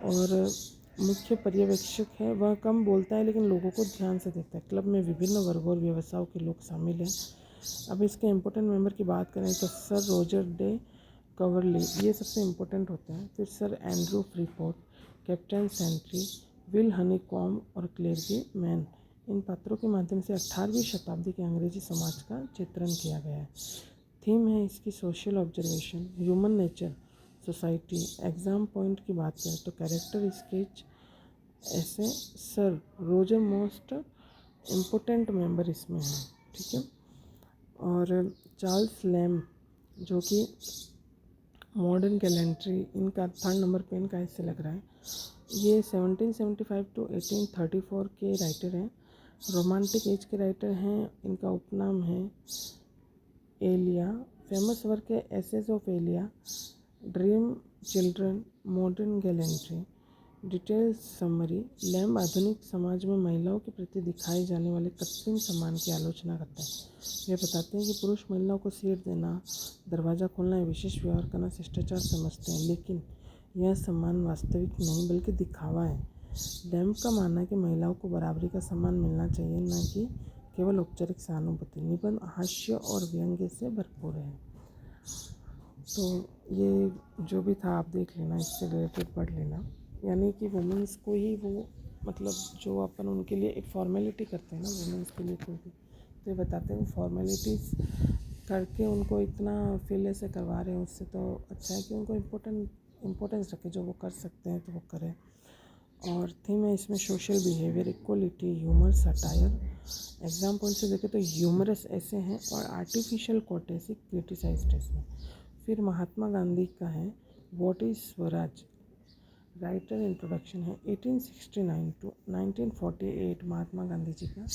[SPEAKER 1] और मुख्य पर्यवेक्षक है, वह कम बोलता है लेकिन लोगों को ध्यान से देखता है। क्लब में विभिन्न वर्गों और व्यवसायों के लोग शामिल हैं। अब इसके इम्पोर्टेंट मेंबर की बात करें तो सर रॉजर डे कवरली, ये सबसे इम्पोर्टेंट होते हैं। फिर sir Andrew Freeport, captain Sentry, Will Honeycomb और क्लेरगी मैन। इन पात्रों के माध्यम से 18वीं शताब्दी के अंग्रेजी समाज का चित्रण किया गया है। थीम है इसकी social observation, human nature, society. Exam point की बात करें तो कैरेक्टर स्केच ऐसे sir Roger most important member इसमें है, ठीक है। और चार्ल्स लैम जो कि मॉडर्न कैलेंड्री, इनका 3rd नंबर पे इनका ऐसे लग रहा है। ये 1775 to 1834 के राइटर हैं। रोमांटिक एज के राइटर हैं। इनका उपनाम है एलिया। फेमस वर्क है essays of Elia, dream children, modern gallantry. Detail summary. Lamb आधुनिक समाज में महिलाओं के प्रति दिखाए जाने वाले कृत्रिम सम्मान की आलोचना करता है। वे बताते हैं कि पुरुष महिलाओं को सीट देना, दरवाज़ा खोलना या विशेष व्यवहार करना शिष्टाचार समझते हैं, लेकिन यह सम्मान वास्तविक नहीं बल्कि दिखावा है। लैम्ब का मानना है कि महिलाओं को बराबरी का सम्मान मिलना चाहिए, न कि केवल औपचारिक सहानुभूति। निबंध हास्य और व्यंग्य से भरपूर है। तो ये जो भी था आप देख लेना, इससे रिलेटेड पढ़ लेना। यानी कि वुमेंस को ही वो मतलब जो अपन उनके लिए एक फॉर्मेलिटी करते हैं ना वुमेंस के लिए कोई भी, तो ये बताते हैं फॉर्मेलिटीज़ करके उनको इतना फील ऐसे करवा रहे हैं, उससे तो अच्छा है कि उनको इम्पोर्टेंस रखे, जो वो कर सकते हैं तो वो करें। और थीम है इसमें social behaviour, equality, humour, satire. Exam point से देखें तो ह्यूमरस ऐसे हैं और आर्टिफिशियल कोटेसी क्रिटिसाइज्ड है इसमें। फिर महात्मा गांधी का है what is Swaraj, writer introduction है 1869 टू 1948 महात्मा गांधी जी का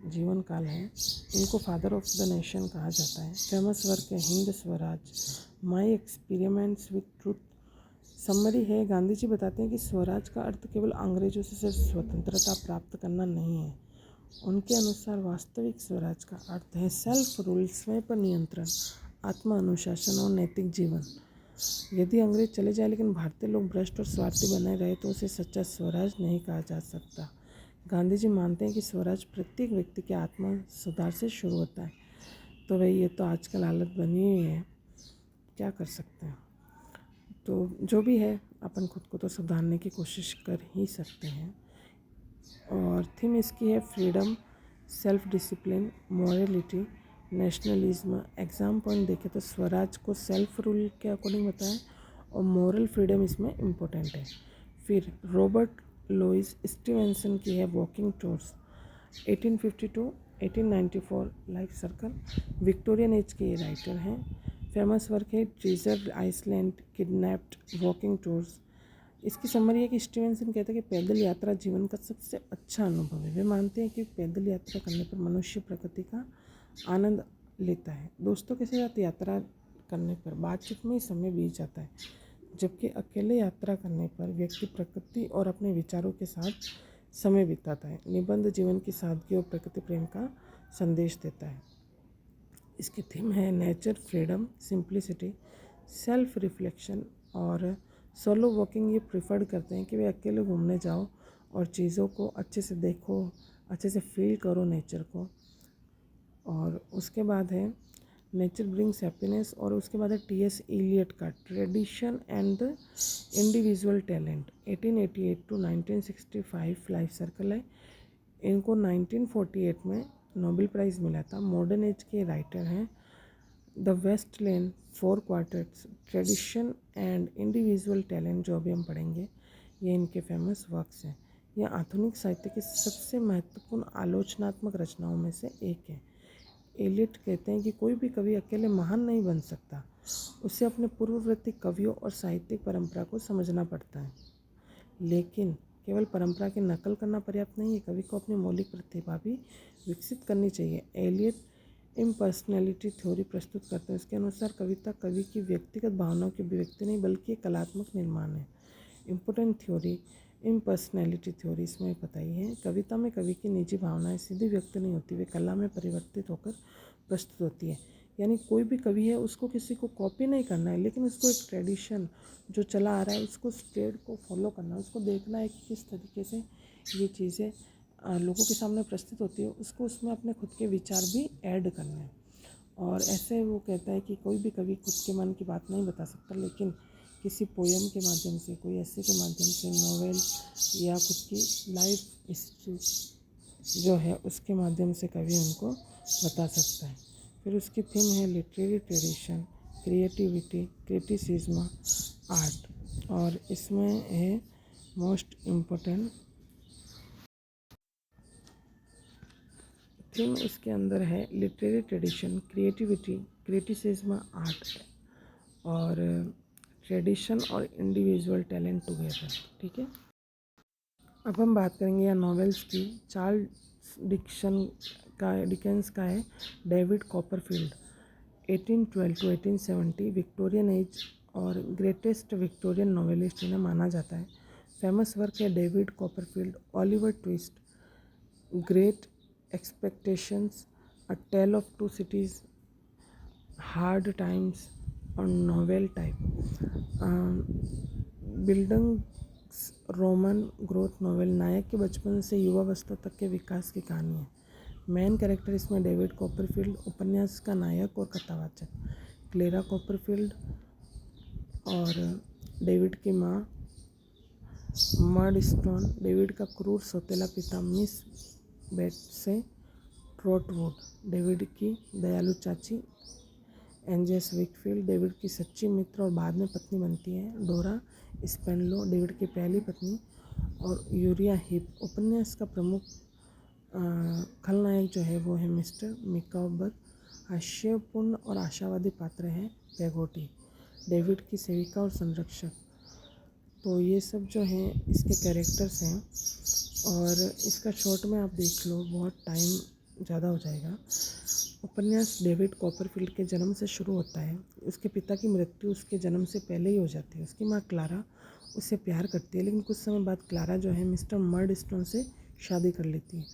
[SPEAKER 1] जीवन काल है। इनको फादर ऑफ द नेशन कहा जाता है। फेमस वर्क है Hind Swaraj, my experiments with truth. Summary है, गांधी जी बताते हैं कि स्वराज का अर्थ केवल अंग्रेजों से सिर्फ स्वतंत्रता प्राप्त करना नहीं है। उनके अनुसार वास्तविक स्वराज का अर्थ है सेल्फ रूल, स्वयं पर नियंत्रण, आत्म अनुशासन और नैतिक जीवन। यदि अंग्रेज चले जाए लेकिन भारतीय लोग भ्रष्ट और स्वार्थी बने रहे तो उसे सच्चा स्वराज नहीं कहा जा सकता। गांधी जी मानते हैं कि स्वराज प्रत्येक व्यक्ति के आत्म सुधार से शुरू होता है। तो भाई ये तो आजकल हालत बनी हुई है, क्या कर सकते हैं। तो जो भी है अपन खुद को तो सुधारने की कोशिश कर ही सकते हैं। और थीम इसकी है freedom, self discipline, morality, nationalism. Exam point देखें तो स्वराज को सेल्फ रूल के अकॉर्डिंग बताएं और मॉरल फ्रीडम इसमें इम्पोर्टेंट है। फिर रॉबर्ट लुइस स्टीवेंसन की है walking tours, 1852 1894 life circle. Victorian age के ये राइटर हैं। फेमस वर्क है treasure island, kidnapped, walking tours. इसकी समरी है कि स्टीवेंसन कहते हैं कि पैदल यात्रा जीवन का सबसे अच्छा अनुभव है। वे मानते हैं कि पैदल यात्रा करने पर मनुष्य प्रकृति का आनंद लेता है। दोस्तों के साथ यात्रा करने पर बातचीत में ही समय बीत जाता है, जबकि अकेले यात्रा करने पर व्यक्ति प्रकृति और अपने विचारों के साथ समय बिताता है। निबंध जीवन की सादगी और प्रकृति प्रेम का संदेश देता है। इसकी थीम है nature, freedom, simplicity, self reflection और सोलो वॉकिंग। ये प्रिफर्ड करते हैं कि वे अकेले घूमने जाओ और चीज़ों को अच्छे से देखो, अच्छे से फील करो नेचर को। और उसके बाद है नेचर ब्रिंग्स हैप्पीनेस। और उसके बाद है टी.एस. इलियट का tradition and the individual talent, 1888 to 1965 life circle है। इनको 1948 में नोबेल प्राइज़ मिला था। मॉडर्न एज के राइटर हैं। The waste land, four quartets, tradition and individual talent, जो अभी हम पढ़ेंगे, ये इनके फेमस वर्क्स हैं। यह आधुनिक साहित्य की सबसे महत्वपूर्ण आलोचनात्मक रचनाओं में से एक है। एलियट कहते हैं कि कोई भी कवि अकेले महान नहीं बन सकता, उसे अपने पूर्ववर्ती कवियों और साहित्यिक परंपरा को समझना पड़ता है। लेकिन केवल परंपरा की नकल करना पर्याप्त नहीं है, कवि को अपनी मौलिक प्रतिभा भी विकसित करनी चाहिए। एलियट इम्पर्सनैलिटी थ्योरी प्रस्तुत करते हैं। उसके अनुसार कविता कवि की व्यक्तिगत भावनाओं की अभिव्यक्ति नहीं बल्कि एक कलात्मक निर्माण है। इम्पोर्टेंट थ्योरी इम्पर्सनैलिटी थ्योरी इसमें बताई है। कविता में कवि की निजी भावनाएं सीधी व्यक्त नहीं होती, वे कला में परिवर्तित होकर प्रस्तुत होती है। यानी कोई भी कवि है उसको किसी को कॉपी नहीं करना है, लेकिन उसको एक ट्रेडिशन जो चला आ रहा है उसको स्टेट को फॉलो करना है, उसको देखना है कि किस तरीके से ये चीज़ें लोगों के सामने प्रस्तुत होती है, उसको उसमें अपने खुद के विचार भी ऐड करने हैं। और ऐसे वो कहता है कि कोई भी कवि खुद के मन की बात नहीं बता सकता, लेकिन किसी पोयम के माध्यम से, कोई ऐसे के माध्यम से, नॉवेल या खुद की लाइफ हिस्ट्री जो है उसके माध्यम से कवि उनको बता सकता है। फिर उसकी थीम है literary tradition, creativity, criticism, art. और इसमें है मोस्ट इम्पोर्टेंट थीम इसके अंदर है literary tradition, creativity, criticism, art और ट्रेडिशन और इंडिविजुअल टैलेंट टुगेदर। ठीक है, अब हम बात करेंगे या नॉवेल्स की। चार्ल्स डिकेंस का है David Copperfield, 1812 to 1870, Victorian age और ग्रेटेस्ट विक्टोरियन नॉवेलिस्ट इन्हें माना जाता है। फेमस वर्क है David Copperfield, Oliver Twist, Great Expectations, a tale of two cities, hard times और novel type. Bildungsroman growth novel, नायक के बचपन से युवावस्था तक के विकास की कहानी है। मेन कैरेक्टर इसमें डेविड कॉपरफील्ड, उपन्यास का नायक और कथावाचक। क्लेरा कॉपरफील्ड और डेविड की माँ मर्डस्टोन, डेविड का क्रूर सौतेला पिता मिस बेट्से ट्रॉटवुड, डेविड की दयालु चाची एंजेस विकफील्ड, डेविड की सच्ची मित्र और बाद में पत्नी बनती है डोरा स्पेनलो, डेविड की पहली पत्नी, और यूरिया हिप। उपन्यास का प्रमुख खलनायक जो है वो है मिस्टर मिकाबर। हास्यपूर्ण और आशावादी पात्र है पेगोटी, डेविड की सेविका और संरक्षक। तो ये सब जो हैं इसके कैरेक्टर्स हैं, और इसका शॉर्ट में आप देख लो, बहुत टाइम ज़्यादा हो जाएगा। उपन्यास डेविड कॉपरफील्ड के जन्म से शुरू होता है। उसके पिता की मृत्यु उसके जन्म से पहले ही हो जाती है। उसकी माँ क्लारा उससे प्यार करती है, लेकिन कुछ समय बाद क्लारा जो है मिस्टर मर्डस्टोन से शादी कर लेती है।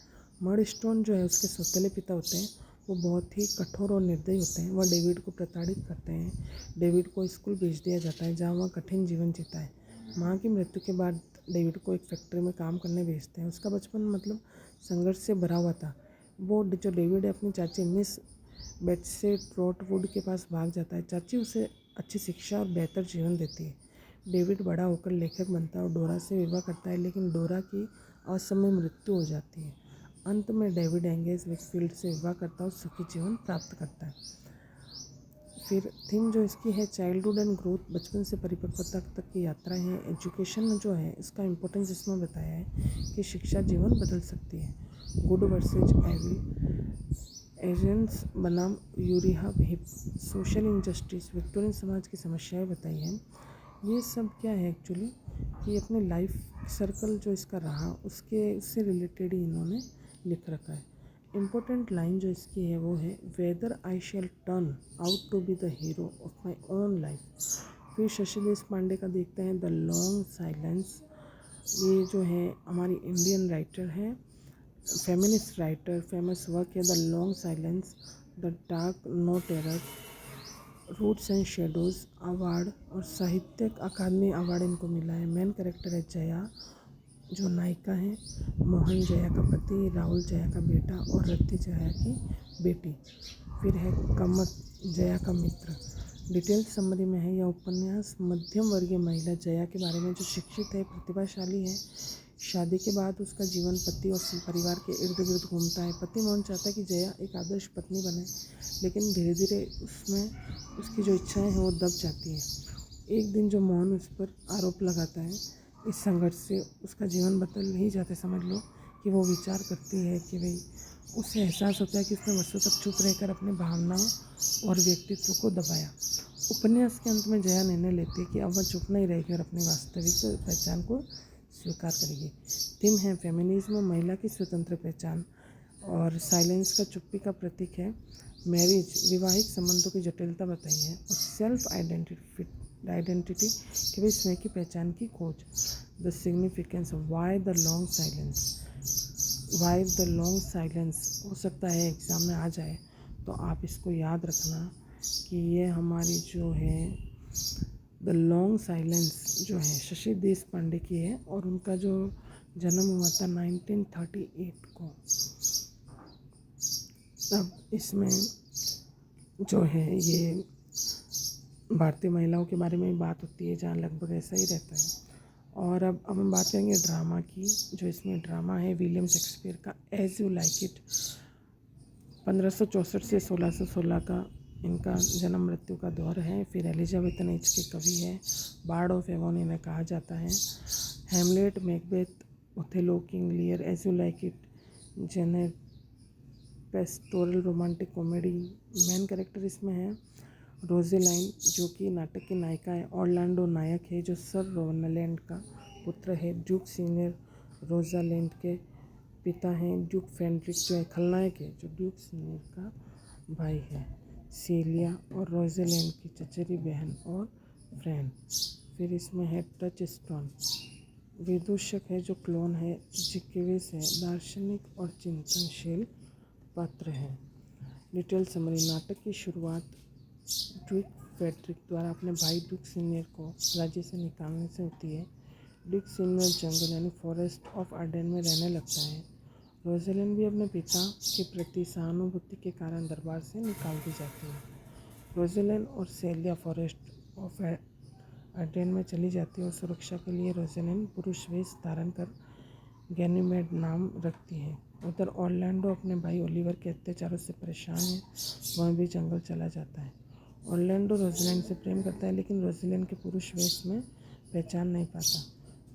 [SPEAKER 1] मर्डस्टोन जो है उसके सौतेले पिता होते हैं, वो बहुत ही कठोर और निर्दयी होते हैं। वह डेविड को प्रताड़ित करते हैं। डेविड को स्कूल भेज दिया जाता है, जहाँ वह कठिन जीवन जीता है। माँ की मृत्यु के बाद डेविड को एक फैक्ट्री में काम करने भेजते हैं। उसका बचपन मतलब संघर्ष से भरा हुआ था। वो जो डेविड है अपनी चाची मिस बेट्से ट्रॉटवुड के पास भाग जाता है। चाची उसे अच्छी शिक्षा और बेहतर जीवन देती है। डेविड बड़ा होकर लेखक बनता है और डोरा से विवाह करता है, लेकिन डोरा की असमय मृत्यु हो जाती है। अंत में डेविड एंगेज विकफील्ड से विवाह करता है और सुखी जीवन प्राप्त करता है। फिर थीम जो इसकी है चाइल्डहुड एंड ग्रोथ, बचपन से परिपक्वता तक की यात्रा है। एजुकेशन जो है इसका इम्पोर्टेंस इसमें बताया है कि शिक्षा जीवन बदल सकती है। गुड वर्सेज एविल, एजेंट्स बनाम urea hip, social injustice, Victorian समाज की समस्याएं बताई हैं। ये सब क्या है एक्चुअली कि अपने लाइफ सर्कल जो इसका रहा उससे रिलेटेड ही इन्होंने लिख रखा है। इम्पोर्टेंट लाइन जो इसकी है वो है whether I shall turn out to be the hero of my own life. फिर शशि देशपांडे का देखते हैं द लॉन्ग साइलेंस। ये जो है हमारी इंडियन राइटर है, फेमिनिस्ट राइटर, फेमस वर्क है the long silence, the dark no terror, roots and shadows award और साहित्यिक अकादमी अवार्ड इनको मिला है। मेन कैरेक्टर है जया, जो नायिका है, मोहन जया का पति, राहुल जया का बेटा और रति जया की बेटी। फिर है कमत, जया का मित्र। डिटेल समरी में है यह उपन्यास मध्यम वर्गीय महिला जया के बारे में, जो शिक्षित है, प्रतिभाशाली है। शादी के बाद उसका जीवन पति और परिवार के इर्द गिर्द घूमता है। पति मोहन चाहता है कि जया एक आदर्श पत्नी बने, लेकिन धीरे धीरे उसमें उसकी जो इच्छाएं हैं वो दब जाती हैं। एक दिन जो मोहन उस पर आरोप लगाता है, इस संघर्ष से उसका जीवन बदल ही जाता है। समझ लो कि वो विचार करती है कि भाई उसे एहसास होता है कि उसने वर्षों तक चुप रहकर अपनी भावनाओं और व्यक्तित्व को दबाया। उपन्यास के अंत में जया निर्णय लेती है कि अब वह चुप नहीं रहेगी और अपनी वास्तविक पहचान को स्वीकार करेगी। थीम है फेमिनिज्म, महिला की स्वतंत्र पहचान, और साइलेंस का चुप्पी का प्रतीक है। मैरिज, वैवाहिक संबंधों की जटिलता बताई है, और सेल्फ आइडेंटिटी कि भाई स्वयं की पहचान की खोज। The significance, why the long silence, why the long silence हो सकता है एग्ज़ाम में आ जाए, तो आप इसको याद रखना कि ये हमारी जो है द लॉन्ग साइलेंस जो है शशि देशपांडे की है, और उनका जो जन्म हुआ था 1938 को। अब इसमें जो है ये भारतीय महिलाओं के बारे में बात होती है, जहाँ लगभग ऐसा ही रहता है। और अब हम बात करेंगे ड्रामा की। जो इसमें ड्रामा है विलियम शेक्सपियर का एज यू लाइक इट, 1564 से 1616 का इनका जन्म मृत्यु का दौर है। फिर एलिजाबेथन एज के कवि है, बार्ड ऑफ एवोन इन्हें कहा जाता है। Hamlet, Macbeth, Othello, King Lear, as you like it, जेनेट, pastoral romantic comedy. Main character इसमें है रोजेलाइन, जो कि नाटक की नायिका है। ऑरलैंडो नायक है, जो सर रोनालैंड का पुत्र है। ड्यूक सीनियर रोजालैंड के पिता हैं। ड्यूक फेंड्रिक जो है खलनायक है, जो ड्यूक सीनियर का भाई है। सीलिया और रोजेलैंड की चचेरी बहन और फ्रेंड। फिर इसमें है टच स्टोन, विदूषक है जो क्लोन है। जिकेविस है, दार्शनिक और चिंतनशील पात्र है। डिटेल समरी, नाटक की शुरुआत ड्यूक फेड्रिक द्वारा अपने भाई ड्यूक सीनियर को राज्य से निकालने से होती है। ड्यूक सीनियर जंगल यानी फॉरेस्ट ऑफ आर्डेन में रहने लगता है। रोजेलिन भी अपने पिता के प्रति सहानुभूति के कारण दरबार से निकाल दी जाती है। रोजेलिन और सेलिया फॉरेस्ट ऑफ एडेन में चली जाती है और सुरक्षा के लिए रोज़ेलिन पुरुष वेश धारण कर गैनीमेड नाम रखती है। उधर ऑरलैंडो अपने भाई ओलिवर के अत्याचारों से परेशान है, वह भी जंगल चला जाता है। ऑरलैंडो रोज़ेलिन से प्रेम करता है लेकिन रोज़ेलिन के पुरुष वेश में पहचान नहीं पाता।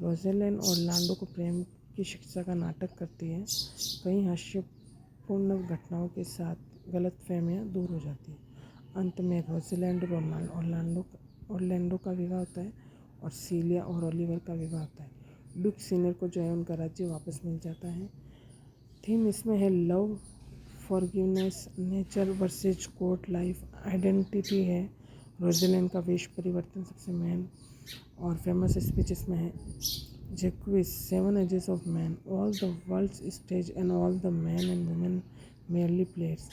[SPEAKER 1] रोज़ेलिन ऑरलैंडो को प्रेम की शिक्षा का नाटक करती है। कई हास्यपूर्ण घटनाओं के साथ गलतफहमियां दूर हो जाती है। अंत में रोज़ेलिन और ऑरलैंडो का विवाह होता है और सीलिया और ओलिवर का विवाह होता है। ड्यूक सीनियर को जो है उनका राज्य वापस मिल जाता है। थीम इसमें है love, forgiveness, nature versus court life, identity है। रोज़ेलिन का वेश परिवर्तन सबसे मेन और फेमस स्पीच इसमें है Jaques 7 ages of man, all the world's stage and all the man and women merely players.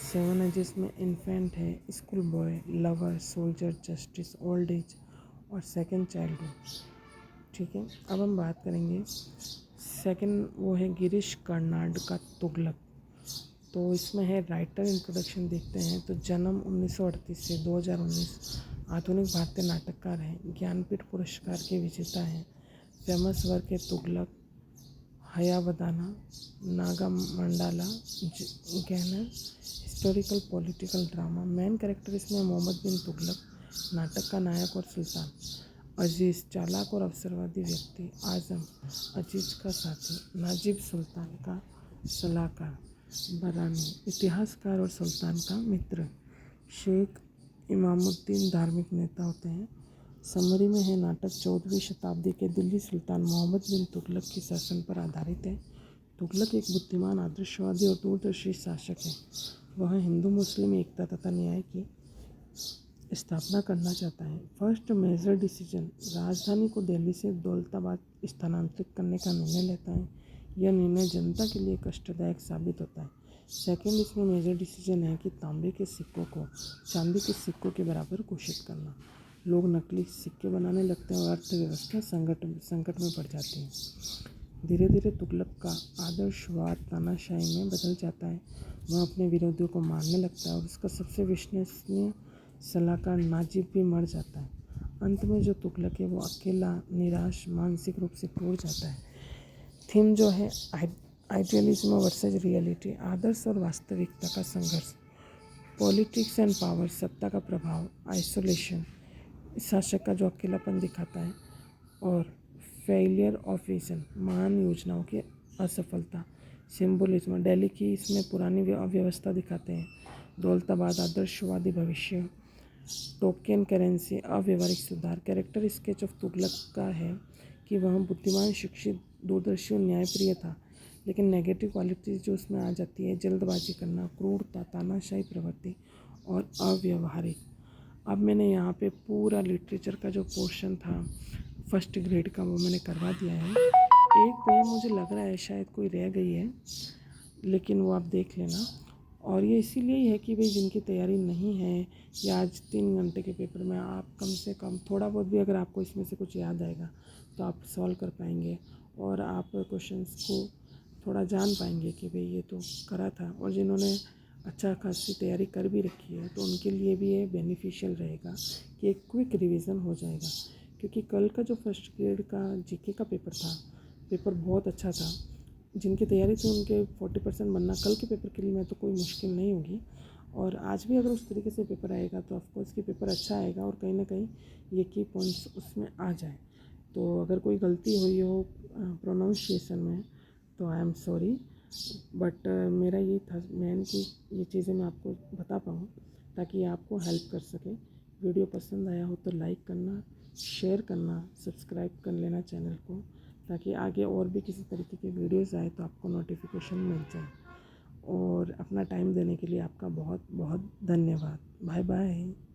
[SPEAKER 1] 7 ages में इन्फेंट है, school boy, lover, soldier, justice, old age और सेकेंड चाइल्डहुड। ठीक है, अब हम बात करेंगे सेकंड, वो है गिरीश कर्नाड का तुगलक। तो इसमें है राइटर इंट्रोडक्शन देखते हैं तो जन्म 1938 से 2019, आधुनिक भारतीय नाटककार हैं, ज्ञानपीठ पुरस्कार के विजेता हैं। फेमस वर्क है तुगलक, हयावदाना, नागा मंडाला, गैनर, historical political drama. Main character इसमें मोहम्मद बिन तुगलक, नाटक का नायक और सुल्तान। अजीज़, चालाक और अवसरवादी व्यक्ति। आज़म, अजीज़ का साथी। नाजिब, सुल्तान का सलाहकार। बरानी, इतिहासकार और सुल्तान का मित्र। शेख इमामुद्दीन, धार्मिक नेता होते हैं। समरी में है नाटक 14वीं शताब्दी के दिल्ली सुल्तान मोहम्मद बिन तुगलक के शासन पर आधारित है। तुगलक एक बुद्धिमान, आदर्शवादी और दूरदर्शी शासक है। वह हिंदू मुस्लिम एकता तथा न्याय की स्थापना करना चाहता है। फर्स्ट मेजर डिसीजन, राजधानी को दिल्ली से दौलताबाद स्थानांतरित करने का निर्णय लेता है। यह निर्णय जनता के लिए कष्टदायक साबित होता है। सेकंड इसमें मेजर डिसीजन है कि तांबे के सिक्कों को चांदी के सिक्कों के बराबर घोषित करना। लोग नकली सिक्के बनाने लगते हैं और अर्थव्यवस्था संकट में पड़ जाती है। धीरे धीरे तुगलक का आदर्शवाद तानाशाही में बदल जाता है। वह अपने विरोधियों को मारने लगता है और उसका सबसे विश्वसनीय सलाहकार नाजिब भी मर जाता है। अंत में जो तुगलक है वो अकेला, निराश, मानसिक रूप से टूट जाता है। थीम जो है आइडियलिज्म वर्सेज रियलिटी, आदर्श और वास्तविकता का संघर्ष। पॉलिटिक्स एंड पावर, सत्ता का प्रभाव। आइसोलेशन, शासक का जो अकेलापन दिखाता है। और फेलियर ऑफ विजन, महान योजनाओं की असफलता। सिंबलिज्म, दिल्ली की इसमें पुरानी अव्यवस्था दिखाते हैं। दौलताबाद, आदर्शवादी भविष्य। टोकन करेंसी, अव्यवहारिक सुधार। कैरेक्टर स्केच ऑफ तुगलक का है कि वह बुद्धिमान, शिक्षित, दूरदर्शी और न्यायप्रिय था, लेकिन नेगेटिव क्वालिटीज जो उसमें आ जाती है, जल्दबाजी करना, क्रूरता, तानाशाही प्रवृत्ति और अव्यवहारिक। अब मैंने यहाँ पे पूरा लिटरेचर का जो पोर्शन था फर्स्ट ग्रेड का वो मैंने करवा दिया है। एक पोएम मुझे लग रहा है शायद कोई रह गई है, लेकिन वो आप देख लेना। और ये इसीलिए है कि भाई जिनकी तैयारी नहीं है या आज 3 घंटे के पेपर में आप कम से कम थोड़ा बहुत भी अगर आपको इसमें से कुछ याद आएगा तो आप सॉल्व कर पाएंगे और आप क्वेश्चंस को थोड़ा जान पाएंगे कि भाई ये तो करा था। और जिन्होंने अच्छा खासी तैयारी कर भी रखी है तो उनके लिए भी ये बेनिफिशियल रहेगा कि एक क्विक रिवीजन हो जाएगा। क्योंकि कल का जो फर्स्ट ग्रेड का जीके का पेपर था, पेपर बहुत अच्छा था। जिनकी तैयारी थी उनके 40% बनना कल के पेपर के लिए में तो कोई मुश्किल नहीं होगी। और आज भी अगर उस तरीके से पेपर आएगा तो ऑफकोर्स कि पेपर अच्छा आएगा और कहीं ना कहीं ये की पॉइंट्स उसमें आ जाए। तो अगर कोई गलती हुई हो प्रोनाउंसिएशन में तो आई एम सॉरी, बट मेरा ये था मेन कि ये चीज़ें मैं आपको बता पाऊँ ताकि आपको हेल्प कर सके। वीडियो पसंद आया हो तो लाइक करना, शेयर करना, सब्सक्राइब कर लेना चैनल को, ताकि आगे और भी किसी तरीके की वीडियोस आए तो आपको नोटिफिकेशन मिल जाए। और अपना टाइम देने के लिए आपका बहुत बहुत धन्यवाद। Bye bye.